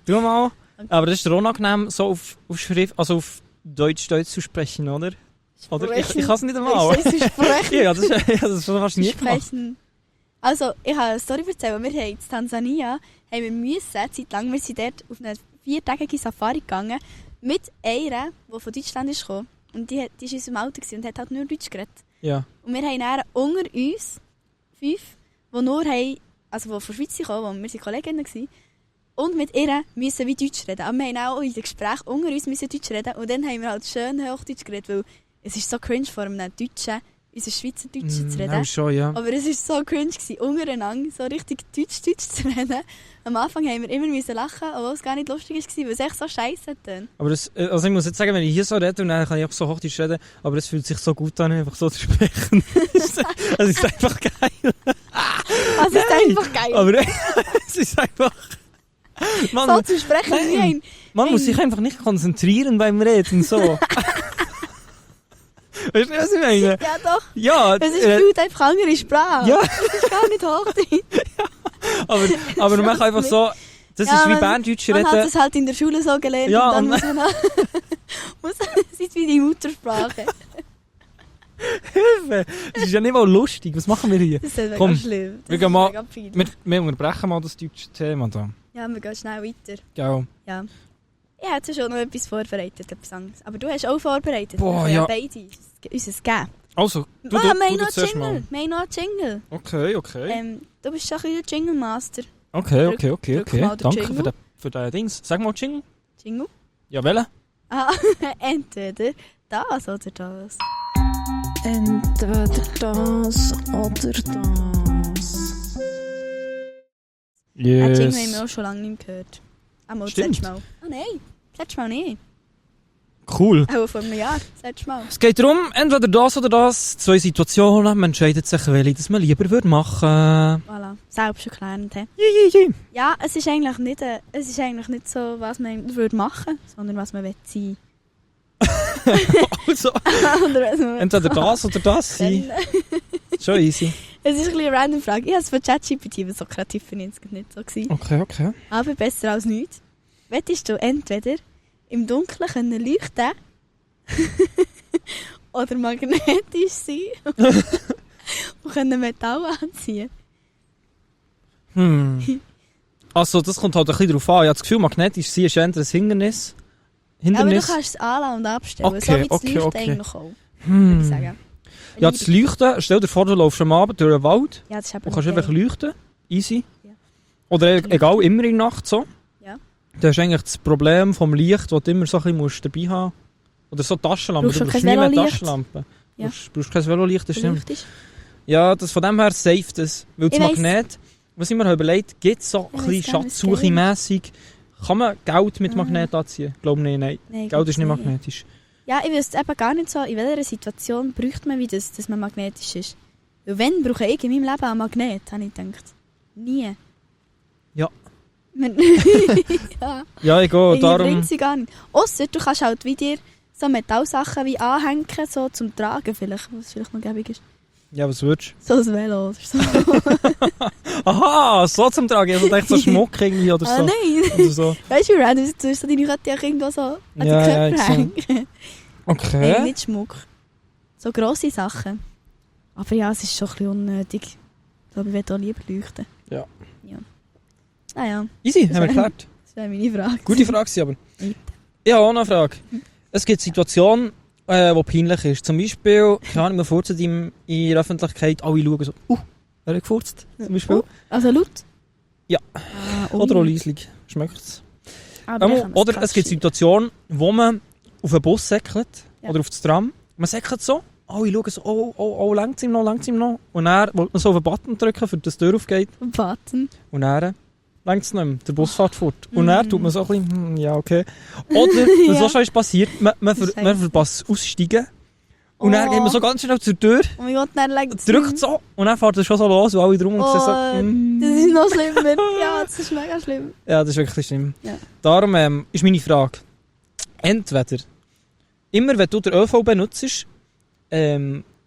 Du mal. Aber das ist dir unangenehm, so auf Schrift, also auf Deutsch zu sprechen, oder? Oder? Ich kann es nicht einmal. Ich soll sprechen. Ja, das ist schon fast nie gemacht. Sprechen. Also, ich habe eine Story erzählt. Wir haben in Tansania Zeit lang, wir sind dort auf eine 4-tägige Safari gegangen mit einer, die von Deutschland ist gekommen. Und die war in unserem Auto und hat halt nur Deutsch geredet. Ja. Und wir haben dann unter uns 5, die nur haben, also die von der Schweiz kamen, wir waren Kolleginnen waren. Und mit ihr müssen wir Deutsch reden. Aber wir haben auch in den Gesprächen unter uns müssen Deutsch reden. Und dann haben wir halt schön Hochdeutsch geredet, weil es ist so cringe, vor einem Deutschen, unser Schweizerdeutsch zu reden. Ja, schon, ja. Aber es war so cringe, untereinander so richtig Deutsch zu reden. Am Anfang haben wir immer lachen, obwohl es gar nicht lustig war, weil es echt so scheiße dann. Aber also ich muss jetzt sagen, wenn ich hier so rede, und dann kann ich auch so Hochdeutsch reden, aber es fühlt sich so gut an, einfach so zu sprechen. Es ist einfach geil. Also es ist einfach geil. Aber es ist einfach... so zu sprechen wie ein... Man muss sich einfach nicht konzentrieren beim Reden, so. Weißt du, was ich meine? Ja doch, Ja, es ist gefühlt einfach andere Sprache. ja, Es ist gar nicht Hochdeutsch. aber man kann einfach so... Das Ja, ist wie man- Berndeutsch Man hat reden. es halt in der Schule so gelernt Ja, und dann und muss man es ist wie die Muttersprache. Hilfe! Das ist ja nicht mal lustig. Was machen wir hier? Das ist mega Komm, schlimm. Das wir ist gehen mal- mega peinlich. Wir unterbrechen mal das deutsche Thema da. Ja, wir gehen schnell weiter. Gell? Ja. Ich hätte schon noch etwas vorbereitet, etwas anderes. Aber du hast auch vorbereitet. Boah, Wir können ja. beide uns es geben. Also, du wir haben noch zuerst Jingle. mal. Wir haben noch einen Jingle. Okay. Du bist schon ein bisschen der Jingle Master. Okay. drück mal den Danke Jingle. für den Dings. Sag mal Jingle. Jingle? Ja, welchen? Ah, entweder das oder das. Entweder das oder das. Den Jingle haben wir auch schon lange nicht mehr gehört. Einmal das Stimmt. letzte Mal. Ah nein, das letzte Mal nicht. Cool. Auch vor einem Jahr, das letzte Mal. Es geht darum, entweder das oder das. 2 Situationen. Man entscheidet sich, welche das man lieber würde machen. Voilà, selbsterklärend. He? Je. Ja, es ist eigentlich nicht so, was man würde machen, sondern was man will sein. Also, Oder was man entweder das oder das sein. Dann- Schon easy. Es ist ein bisschen eine random Frage. Ich habe es von ChatGPT, aber so kreativ finde ich es nicht so gewesen. Okay. Aber besser als nichts. Möchtest du entweder im Dunkeln können leuchten oder magnetisch sein und können Metall anziehen? Also, das kommt halt ein bisschen darauf an. Ich habe das Gefühl, magnetisch sein ist eher ein Hindernis. Ja, aber du kannst es anlassen und abstellen. Okay, so wie das okay, Leuchten okay. eigentlich auch, würde ich sagen. Ja, das Leuchten, stell dir vor, du läufst am Abend durch den Wald Ja, das ist eben und kannst geil. einfach leuchten. Easy. Ja. Oder egal, immer in der Nacht so. Ja. Da hast du eigentlich das Problem vom Licht, das du immer so ein bisschen musst dabei haben musst. Oder so Taschenlampen. Brauchst du Du kein brauchst nie mehr Velolicht? Taschenlampen. Ja. Du brauchst kein Velolicht, das stimmt. Leuchtest. Ja, das von dem her safe das. Weil das Ich weiss. Magnet, was ich mir überlegt, gibt es so Ich ein weiss bisschen gar nicht, was Schatzsuche-mässig. Kann man Geld mit Ah. Magnet anziehen? Glaube nicht, nein. Nein, Geld ist nicht glaub's magnetisch. Ja, ich wüsste eben gar nicht so, in welcher Situation bräuchte man wie das, dass man magnetisch ist. Weil wenn brauche ich in meinem Leben einen Magnet, habe ich gedacht. Nie. Ja. Ja, Ja, ich gehe ich darum... bringt sie gar nicht. Ausser du kannst halt wie dir so Metallsachen wie anhängen, so zum Tragen vielleicht, was vielleicht noch gäbig ist. Ja, was würdest So ein Velo oder so. du? Aha, so zum Tragen. Also echt so Schmuck irgendwie oder Ah so. nein! Oder so. Weißt du, wie random du hast so deine Kette auch irgendwo so an den Ja, ja, Körper ich hängen. Nein, Okay. nicht Schmuck. So grosse Sachen. Aber ja, es ist schon ein bisschen unnötig. Ich glaube, ich würde auch lieber leuchten. Ja. Ah ja, Easy, Das haben wir wär- geklärt. das wäre meine Frage. Gute Frage sie aber. Bitte. Ich habe auch noch eine Frage. Es gibt Situationen, die peinlich ist. Zum Beispiel, keine Ahnung, man furzt in der Öffentlichkeit, alle schauen so, wer hat gefurzt? Zum Beispiel. Also laut? Ja. Ah, ui. Oder auch leislich. Schmeckt's? Aber ich kann das Oder krass es gibt schreiben. Situationen, wo man auf einen Bus säckelt Ja. oder auf das Tram. Man säckelt so, alle schauen so, oh, längt's ihm noch. Und dann will man so auf einen Button drücken, für dass die Tür aufgeht. Button. Und dann längst nicht mehr. Der Bus fährt fort. Und dann tut man so ein bisschen, ja, okay. Oder, was auch schon ist passiert, man verpasst das Aussteigen. Und dann geht man so ganz schnell zur Tür, Oh mein Gott, dann legt drückt so und dann fährt es schon so los und alle drum und sehen so, das ist noch schlimmer. Ja, das ist mega schlimm. Ja, das ist wirklich schlimm. Ja. Darum ist meine Frage, entweder, immer wenn du den ÖV benutzt,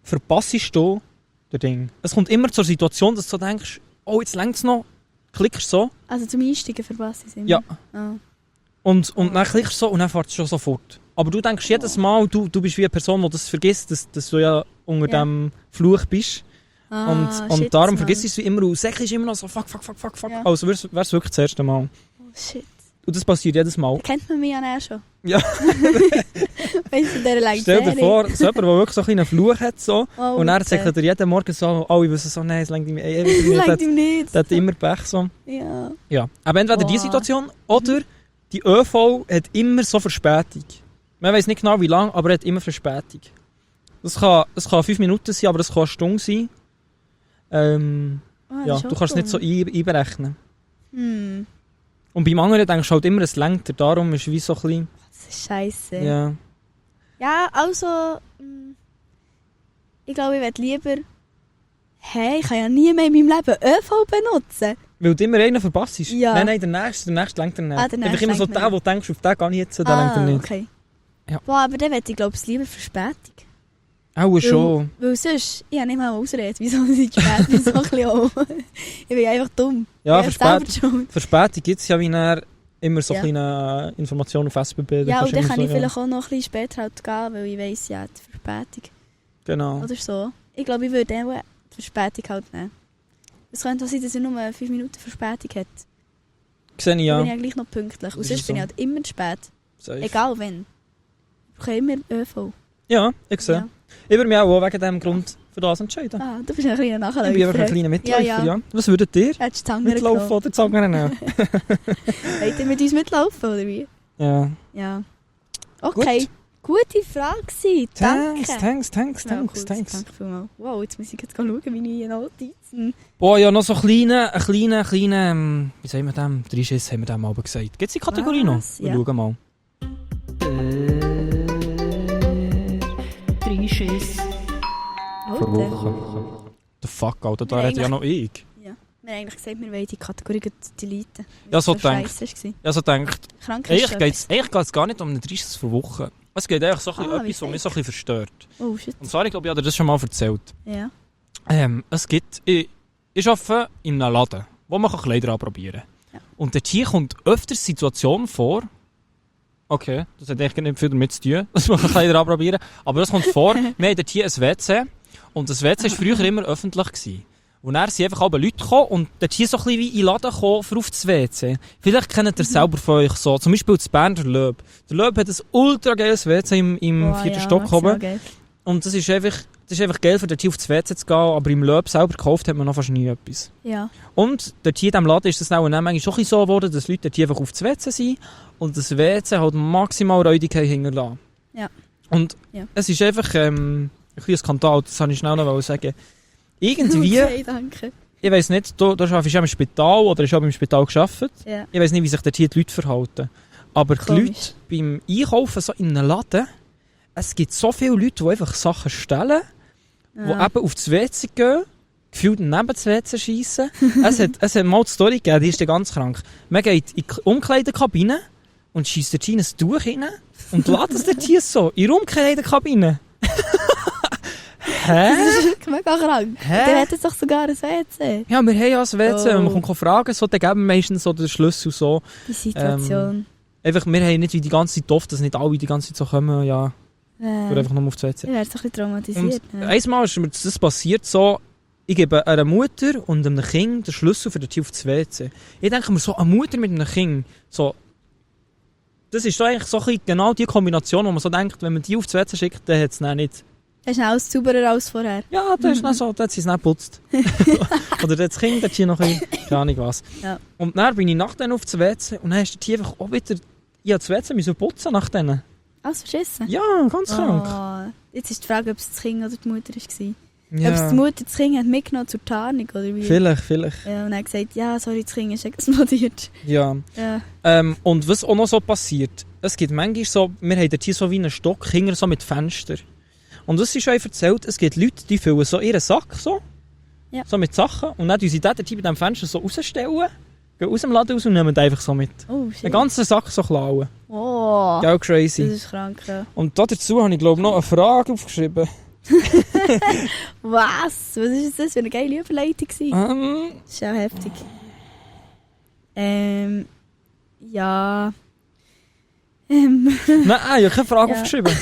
verpasst du das Ding. Es kommt immer zur Situation, dass du denkst, oh, jetzt längst noch, klickst so. Also zum Einsteigen verpasse ich es immer. Ja. Ah. Und dann klickst du so und dann fährt es schon sofort. Aber du denkst jedes Mal, du bist wie eine Person, die das vergisst, dass du ja unter dem Fluch bist. Und darum vergisst du es wie immer und sagst immer noch so fuck. Ja. Also wäre es wirklich das erste Mal. Oh shit. Und das passiert jedes Mal. Da kennt man mich ja auch schon. Ja. Weißt du, der lange Stell dir vor, so jemand, der wirklich so einen Fluch hat so, Oh, und er sagt dir jeden Morgen so, alle wissen so, nein, es lenkt ihm ewig das nicht. langt ihm nicht. Der hat immer Pech so. Ja. Ja. Aber entweder diese Situation oder die ÖV hat immer so Verspätung. Man weiss nicht genau wie lange, aber er hat immer Verspätung. Das kann 5 Minuten sein, aber das kann eine Stunde sein. Ja, du kannst es nicht so einberechnen. Und beim anderen denkst du halt immer, es lenkt, darum ist es wie so ein bisschen... Das ist scheisse. Ja. Ja, also... Ich glaube, ich würde lieber... Hey, ich kann ja nie mehr in meinem Leben ÖV benutzen. Weil du immer einen verpasst. Ja. Nein, der nächste lenkt er nicht. Der nächste Einfach immer so lenkt der, wo du denkst, auf den gehe ich jetzt, der lenkt er nicht. Okay. Ja. Boah, aber dann würde ich glaube ich lieber Verspätung. Auch schon. Weil sonst, ich habe nicht mal Ausrede, wieso ich spät bin, so ein bisschen auch. Ich bin einfach dumm. Ja, Ich bin selber schuld. Verspätung gibt es ja wie dann immer so Ja. kleine Informationen auf SBB. Ja, und dann kann ich so, vielleicht auch noch ein bisschen später halt gehen, weil ich weiss, ja, die Verspätung. Genau. Oder so. Ich glaube, ich würde auch die Verspätung halt nehmen. Es könnte auch sein, dass er nur 5 Minuten Verspätung hat. Sehe ich Dann ja. bin ich eigentlich noch pünktlich. Und Das sonst ist bin ich so. halt immer zu spät. Safe. Egal wann. Ich brauche immer ÖV. Ja, ich sehe. Ja. Ich würde mich auch wegen diesem Grund für das entscheiden. Ah, du bist ein kleiner Ich bin einfach ein Nachläufer. kleiner Mitläufer, Ja, ja. ja. Was würdet ihr? Hättest du die Zange Mitlaufen genommen? oder Zangen nehmen? Wollt ihr mit uns mitlaufen, oder wie? Ja. Ja. Okay. Gute Frage gewesen. Danke. Thanks. Ja, cool, Danke vielmals. Wow, jetzt muss ich jetzt schauen, meine Notizen. Boah, ja, noch so einen kleinen, wie sagen wir dem? 3 Schiss haben wir dem mal gesagt. Gibt es die Kategorie noch? Was? Wir Ja. schauen mal. 3 Schiss. Alter. Woche. The fuck, Alter, da Ja, hätte ja noch ich. Ja. Wir haben eigentlich gesagt, wir wollen die Kategorie deleten. Ja, so scheisse denkt. war. Ja, so denkt. Krankheit. Eigentlich geht es gar nicht um eine 30 für Woche. Es geht eigentlich so ein bisschen wie etwas, was mich so ein bisschen verstört. Oh, shit. Und zwar, ich glaube, ich habe dir das schon mal erzählt. Ja. Es gibt, ich arbeite in einem Laden, wo man Kleider anprobieren kann. Ja. Und dort hier kommt öfters die Situation vor, okay, das hat eigentlich nicht viel damit zu tun, dass man Kleider anprobieren kann, aber das kommt vor, wir haben dort hier ein WC und das WC war früher immer öffentlich gewesen. Und dann sind einfach alle Leute gekommen und dort hier so ein bisschen wie in den Laden gekommen für auf das WC. Vielleicht kennt ihr selber von euch so, zum Beispiel das Bern, der Löb. Der Löb hat ein ultra geiles WC im 4. Stock oben. Und das ist einfach geil, für dort hier auf das WC zu gehen, aber im Löb selber gekauft hat man noch fast nie etwas. Ja. Und dort hier in diesem Laden ist es auch manchmal schon so geworden, dass Leute dort hier einfach auf das WC sind und das WC halt maximal räudig hinterlassen. Ja. Und Ja. es ist einfach ein kleiner Skandal, das wollte ich schnell noch sagen. Irgendwie, Okay, danke. ich weiss nicht, du arbeitest ja im Spital oder hast auch im Spital gearbeitet. Ja. Ich weiss nicht, wie sich dort hier die Leute verhalten. Aber die Komisch. Leute beim Einkaufen so in einem Laden, es gibt so viele Leute, die einfach Sachen stellen, die eben auf das WC gehen, gefühlt neben das WC schiessen. es hat mal die Story gegeben, die ist dann ganz krank. Man geht in die Umkleidekabine und schiesst dort ein Tuch rein und lässt es dort hier so, in der Umkleidekabine. Hä? Das ist mega krank. Hä? Der hat jetzt doch sogar ein WC. Ja, wir haben ja das WC, Oh. man kann fragen, so, dann geben wir meistens so den Schlüssel so. Die Situation. Einfach, wir haben nicht wie die ganze Zeit oft, dass nicht alle die ganze Zeit so kommen, ja, oder einfach nur auf das WC. Ich werde so ein bisschen traumatisiert. Und einmal ist mir das passiert so, ich gebe einer Mutter und einem Kind den Schlüssel für den Tür auf das WC. Ich denke mir so, eine Mutter mit einem Kind, so, das ist so eigentlich so ein bisschen genau die Kombination, wo man so denkt, wenn man die auf das WC schickt, dann hat es dann nicht. Das ist alles sauberer als vorher. Ja, das ist dann so, da hat sie es nicht geputzt. Oder das Kind hat hier noch ein bisschen, keine Ahnung was. Ja. Und dann bin ich nach denen auf das WC und dann hast du hier einfach auch wieder, ich habe das WC müssen putzen nach denen. Alles verschissen? Ja, ganz krank. Oh, jetzt ist die Frage, ob es das Kind oder die Mutter war. Ob es die Mutter das Kind hat mitgenommen zur Tarnung oder wie. Vielleicht. Ja, und er hat gesagt, ja, sorry, das Kind ist explodiert. Ja. Ja. Und was auch noch so passiert, es gibt manchmal so, wir haben dort hier so wie einen Stock hinter so mit Fenstern. Und was sie schon erzählt, es gibt Leute, die füllen so ihren Sack so, Ja. so mit Sachen und dann tun sie den dort bei diesem Fenster so rausstellen, gehen aus dem Laden raus und nehmen den einfach so mit. Oh, shit. Den ganzen Sack so klauen. Oh, Gell, crazy. das ist krank, ja. Und dazu habe ich glaube noch eine Frage aufgeschrieben. Was? Was ist das für eine geile Überleitung gewesen? Das ist ja heftig. Ja. Nein, ich habe keine Frage Ja. aufgeschrieben.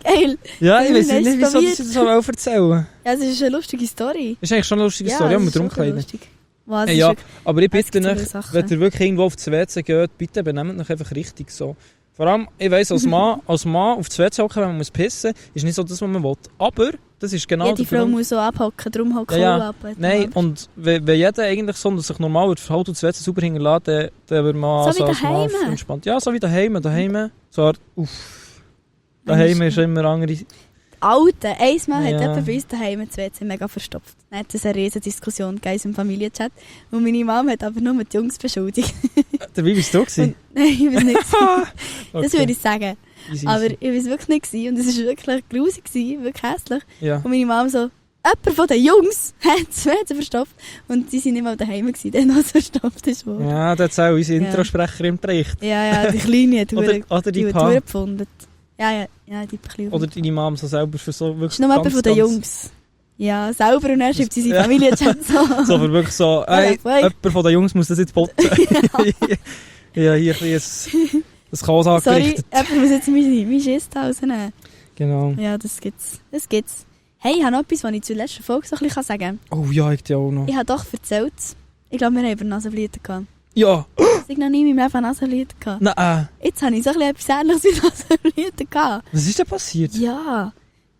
Geil. Ja, ich weiß Nein, nicht, wieso ich das so erzählen. Ja, es ist eine lustige Story. Das ist eigentlich schon eine lustige Story, ja, mit das ist Umkleiden. lustig. Was, Ja, ist ja, wirklich- aber ich bitte Es gibt so euch, viele Sachen. wenn ihr wirklich irgendwo auf das WC geht, bitte benehmt euch einfach richtig so. Vor allem, ich weiss, als Mann auf das WC hocken, wenn man pissen muss, ist nicht so das, was man will. Aber das ist genau Jede der Frau Grund. muss so abhocken, darum hockt Ja, auch ja. ab. Nein, und wenn jeder eigentlich so und sich normal verhält und das WC sauber hinterlässt, dann wird man So wie als Mann daheim. entspannt. Ja, so wie daheim. Zwar, daheim ist immer andere... Alte, einmal hat Ja. jemand bei uns daheim das WC mega verstopft. Dann hat es eine riesige Diskussion gegeben im Familienchat. Und meine Mom hat aber nur die Jungs beschuldigt. Dabei warst du gewesen. Nein, ich weiß nicht. Das Okay. würde ich sagen. Easy, Aber easy. ich weiß wirklich nicht gewesen. Und es war wirklich grusig, wirklich hässlich. Ja. Und meine Mom so, jemand von den Jungs hat das WC verstopft. Und die waren nicht mal daheim gewesen, dann als es verstopft ist worden. Ja, das hat auch unsere Ja. Introsprecherin berichtet. Ja, die Kleine hat Oder die die Pa. Tour gefunden. Ja, die Kleine. Oder deine Mom so selber für so wirklich Das ist nur jemand von den ganz- Jungs. Ja, selber und dann schreibt sie seine Ja. Familienchat so. So, aber wirklich so, ey, Ja, jemand von den Jungs muss das jetzt putzen. Ja, hier ein bisschen das Chaos Sorry, angerichtet. jemand muss jetzt mein Schiss rausnehmen. Genau. Ja, das gibt's. Hey, ich habe noch etwas, was ich zur letzten Folge so ein bisschen sagen kann. Oh ja, ich dir auch noch. Ich habe doch erzählt, ich glaube, wir haben über Nasenblüten gehabt. Ja, Ich habe noch nie in meinem Leben Nasenblüten gehabt. nein. Jetzt habe ich so ein bisschen etwas Ähnliches wie Nasenblüten gehabt. Was ist denn passiert? Ja,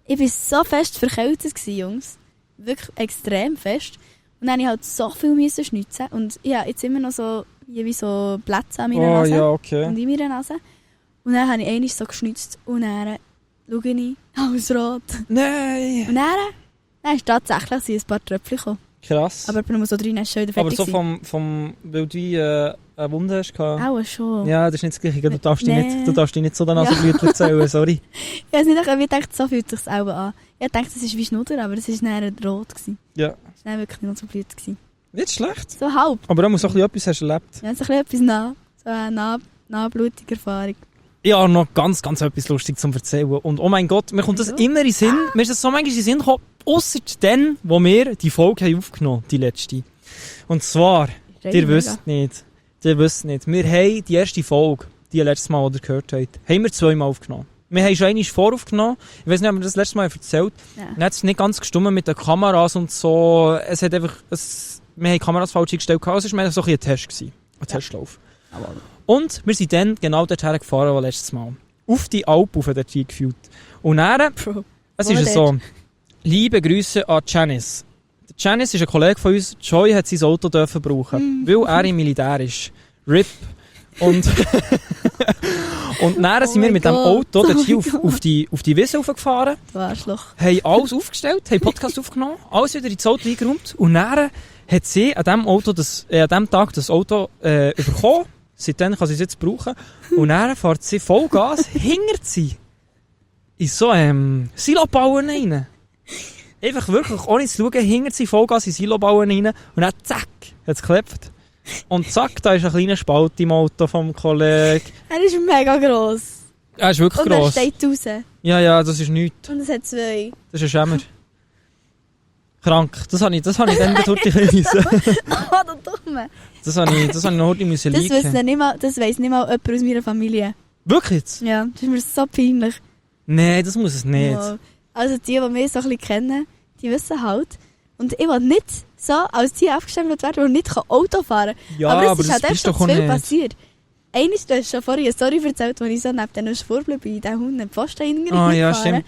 ich war so fest verkältet, Jungs. Wirklich extrem fest. Und dann musste ich halt so viel müssen schnitzen. Und ich habe jetzt immer noch so, wie so Plätze an meiner Oh Nase. ja, okay. Und in meiner Nase. Und dann habe ich einmal so geschnitzt. Und dann schaue ich, alles rot. Nein. Und dann ist tatsächlich ein paar Tröpfchen gekommen. Krass. Aber nur so 3 ist schon wieder Aber fertig. so vom weil du eine Wunde hast gehabt. Auch schon. Ja, das ist nicht das Gleiche. Du darfst dich Nee. nicht so danach Ja. so Blüten erzählen, sorry. Ich weiß nicht, ich dachte, so fühlt es sich auch an. Ich dachte, das ist wie Schnudder, aber es war dann rot. Ja. Es war dann wirklich nicht so blöd. Nicht schlecht. So halb. Aber da muss auch etwas hast du erlebt. Ja, so ein bisschen etwas nach. So eine nahblutige Erfahrung. Ich habe noch ganz etwas Lustiges zum Erzählen. Und oh mein Gott, mir kommt das immer in den Sinn. Mir ist das so manchmal in den Sinn gekommen, ausser dann, wo wir die Folge haben aufgenommen haben, die letzte. Und zwar, ihr wisst nicht, wir haben die erste Folge, die letztes Mal, die ihr gehört habt, haben wir 2-mal aufgenommen. Wir haben schon einmal voraufgenommen. Ich weiß nicht, ob wir das letzte Mal erzählt Ja. haben. Dann hat es nicht ganz gestimmt mit den Kameras und so. Es hat einfach, wir haben Kameras falsch eingestellt. Es war mehr so ein Test gewesen. Ein Testlauf. Und wir sind dann genau dorthin gefahren, wie letztes Mal. Auf die Alp, auf dort gefühlt. Und dann, Bro. es Wo ist so, liebe Grüße an Janice. Der Janice ist ein Kollege von uns. Joy hat sein Auto dürfen brauchen, weil er im Militär ist. RIP. Und dann sind wir mein mit dem Gott. Auto dort hier Oh mein auf die Wiese raufgefahren, Du Arschloch. haben alles aufgestellt, haben Podcast aufgenommen, alles wieder ins Auto eingeräumt und dann hat sie an dem Tag das Auto bekommen. Seitdem kann sie es jetzt brauchen. Und dann fährt sie Vollgas, hingert sie in so Silobauen rein. Einfach wirklich, ohne zu schauen, hingert sie Vollgas in Silobauen rein und dann zack, hat es geklappt. Und zack, da ist ein kleiner Spalt im Auto vom Kollegen. Er ist mega gross. Er ist wirklich Und er gross. steht raus. Ja, das ist nichts. Und es hat 2. Das ist ein Schämmer. Krank. Das habe ich dann durch die Küsse. Oh, der Dumme. Das habe ich noch heute müssen Das weiss liegen. nicht mal jemand aus meiner Familie. Wirklich jetzt? Ja, das ist mir so peinlich. Nein, das muss es nicht. Wow. Also die mich so ein bisschen kennen, die wissen halt. Und ich will nicht so als die aufgestempelt werden, die nicht Auto fahren kann. Ja, aber es aber ist das halt echt bist schon doch zu auch viel nicht. passiert. Eines, du hast schon vorhin eine Story erzählt, wo ich so neben den Spurblöcken bei diesen Hunden den Pfosten Ah ja, hingefahren. stimmt.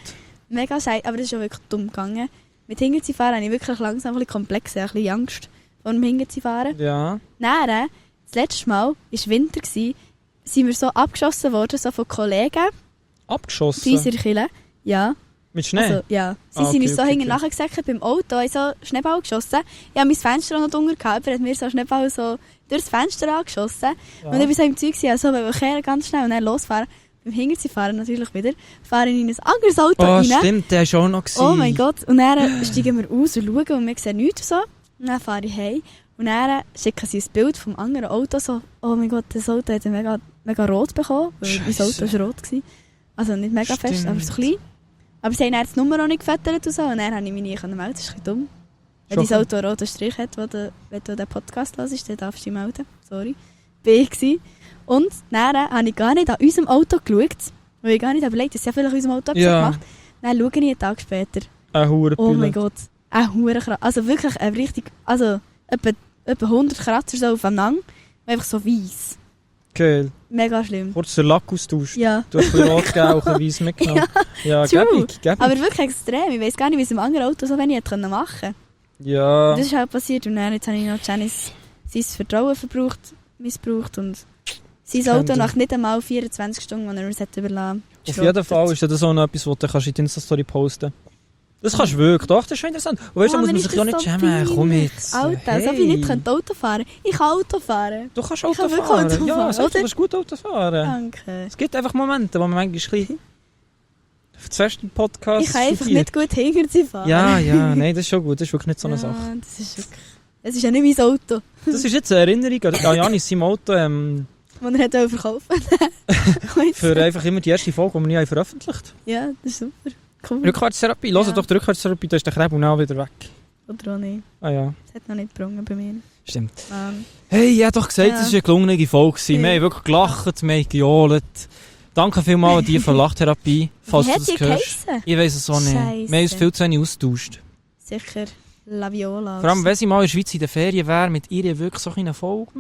Mega scheiße, aber das ist schon wirklich dumm gegangen. Mit Hinterzifahren habe ich wirklich langsam ein bisschen Komplexe, ein bisschen Angst vor dem Hinterzifahren. Ja. Dann, das letzte Mal, war Winter, sind wir so abgeschossen worden, so von Kollegen Abgeschossen. bei unserer Kirche. Ja. Mit Schnee? Also, ja. Sie Ah, sind okay, uns so okay, hinten okay. nachgesäckelt beim Auto, haben so Schneeball geschossen. Ich habe mein Fenster auch noch drunter gehabt, er hat mir so einen Schneeball so durchs Fenster angeschossen. Ja. Und ich war so im Zeug, also weil wir ganz schnell und dann losfahren. Beim Hinterzifahren natürlich wieder, fahren in ein anderes Auto Oh, rein. stimmt, der war schon noch. Oh mein Gott. Und dann steigen wir aus und schauen und wir sehen nichts so. Und dann fahre ich heim. Und dann schicken sie ein Bild vom anderen Auto so, oh mein Gott, das Auto hat mega rot bekommen, weil mein Scheisse. Auto war rot. Also nicht mega fest, Stimmt. aber so klein. Aber sie haben dann die Nummer auch nicht gefüttert und so. Und dann konnte ich mich nie melden. Das ist ein bisschen dumm. Wenn Schon dein Auto einen roten Strich hat, wenn du den Podcast hörst, dann darfst du dich melden. Sorry. Bin ich gewesen. Und dann habe ich gar nicht an unserem Auto geschaut, weil ich gar nicht überlegt, dass sie ja vielleicht an unserem Auto etwas Ja. gemacht. Dann schaue ich einen Tag später. Ein Hurenpille. Oh mein Gott. Ein Hurenkratzer. Also wirklich ein richtig, also etwa 100 Kratzer so aufeinander. Einfach so weiss. Geil. Mega schlimm. Kurz den Lack austauscht. Ja. Du hast ein bisschen rot gegeben, auch ein weiss mitgenommen. Ja, True. gäbig. Aber wirklich extrem. Ich weiss gar nicht, wie es im anderen Auto so wenig hätte machen können. Ja. Das ist halt passiert und dann jetzt habe ich noch Janice sein Vertrauen missbraucht und sein kennt Auto er. nach nicht einmal 24 Stunden, die er uns hat überlassen hat. Auf jeden Fall ist das auch noch etwas, was du kannst in die Insta-Story posten. Das kannst du wirklich, doch, das ist schon interessant. Und weißt du, da muss man sich ja nicht schämen. Komm jetzt. Alter, so wie ich nicht Auto fahren. Ich kann Auto fahren. Du kannst Ich Auto kann wirklich fahren. Auto Ja, fahren, selbst, du oder? kannst gut Auto fahren. Danke. Es gibt einfach Momente, wo man manchmal ein bisschen zuerst einen Podcast Ich kann einfach studiert. nicht gut hinter sie fahren. Ja, nein, das ist schon gut. Das ist wirklich nicht so eine Ja, Sache. das ist wirklich... Es ist ja nicht mein Auto, Das ist jetzt eine Erinnerung an Janis seinem Auto das er hat verkaufen für einfach immer die erste Folge, die wir nie haben veröffentlicht Ja, das ist super. Cool. Rückwärtstherapie. Hört doch die Rückwärtstherapie, da ist der Krebel auch wieder weg. Oder auch nicht. Ah ja, Das hat noch nicht gebrungen bei mir. stimmt. Mann. Hey, ich habe doch gesagt, Ja. es war eine gelungene Folge. Ja. Wir haben wirklich gelacht, wir haben gejohlt. Danke vielmals an die für Lachtherapie, falls Wie du hat das sie hörst. geheissen? Ich weiss es auch nicht. Scheisse. Wir haben uns viel zu wenig austauscht. Sicher La Viola. Vor allem, wenn sie mal in der Schweiz in der Ferien wäre, mit ihr wirklich so eine Folge,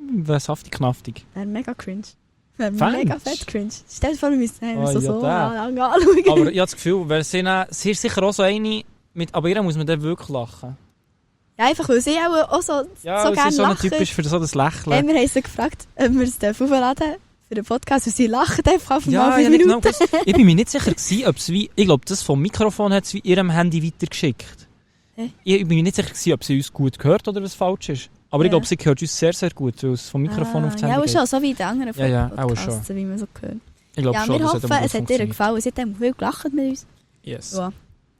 wäre saftig knaftig. Wäre mega cringe. Wäre Feinst? mega fett cringe. Stell dir vor, wir müssen Oh, so ja, lange der. anschauen. Aber ich habe das Gefühl, sie ist sicher auch so eine, aber ihr muss man dann wirklich lachen. Ja, einfach weil sie auch so Ja, so sie gerne ist so ein lachen. typisch für so das Hey, Lächeln. wir haben sie gefragt, ob wir es aufladen für den Podcast und sie lachen einfach auf Ja, mal ich 5 genau Minuten. gewusst. Ich bin mir nicht sicher gewesen, ob es wie, ich glaube, das vom Mikrofon hat es wie ihrem Handy weitergeschickt. Hä? Ich bin mir nicht sicher gewesen, ob sie uns gut hört oder was falsch ist. Aber ich Ja. glaube, sie hört uns sehr, sehr gut, weil es vom Mikrofon auf das Ja, Handy auch geht. schon, so wie in den anderen Ja, ja, auch Podcasts, wie man so hört. Ich glaube Ja, schon, wir das hoffen, aber gut es hat ihr funktioniert. gefallen. Sie hat auch viel gelacht mit uns. Yes. Ja.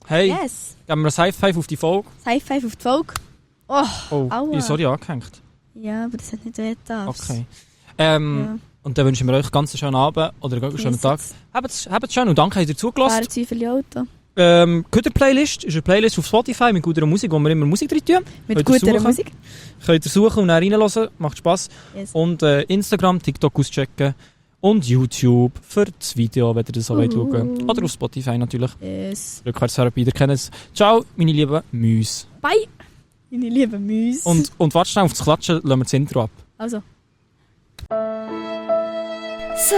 Hey, Yes. geben wir ein High Five auf die Folge. High Five auf die Folge. Oh, Oh, Aua. ich sorry angehängt. ja, aber das hat nicht weh getan. Okay. Ja. Und dann wünschen wir euch ganz einen schönen Abend oder einen schönen Tag. Habt es schön und danke, dass ihr zugelassen. Fahren Zweifel Auto. Köder-Playlist ist eine Playlist auf Spotify mit guter Musik, wo wir immer Musik drin tun. Mit Könnt ihr guter suchen? Musik. Könnt ihr suchen und dann reinhören, macht Spass. Yes. Und Instagram, TikTok auschecken und YouTube für das Video, wenn ihr das so wollt schauen. Oder auf Spotify natürlich. Yes. Rückwärtstherapie, ihr kennt es. Ciao, meine lieben Müs. Bye. Meine lieben Mäuse. Und warte schnell auf das Klatschen, lassen wir das Intro ab. Also. So,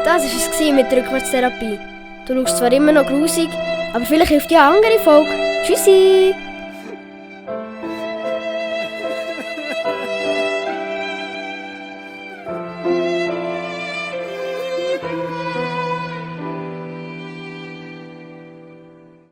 das war es mit der Rückwärtstherapie. Du schaust zwar immer noch grusig, aber vielleicht hilft ja eine andere Folge. Tschüssi!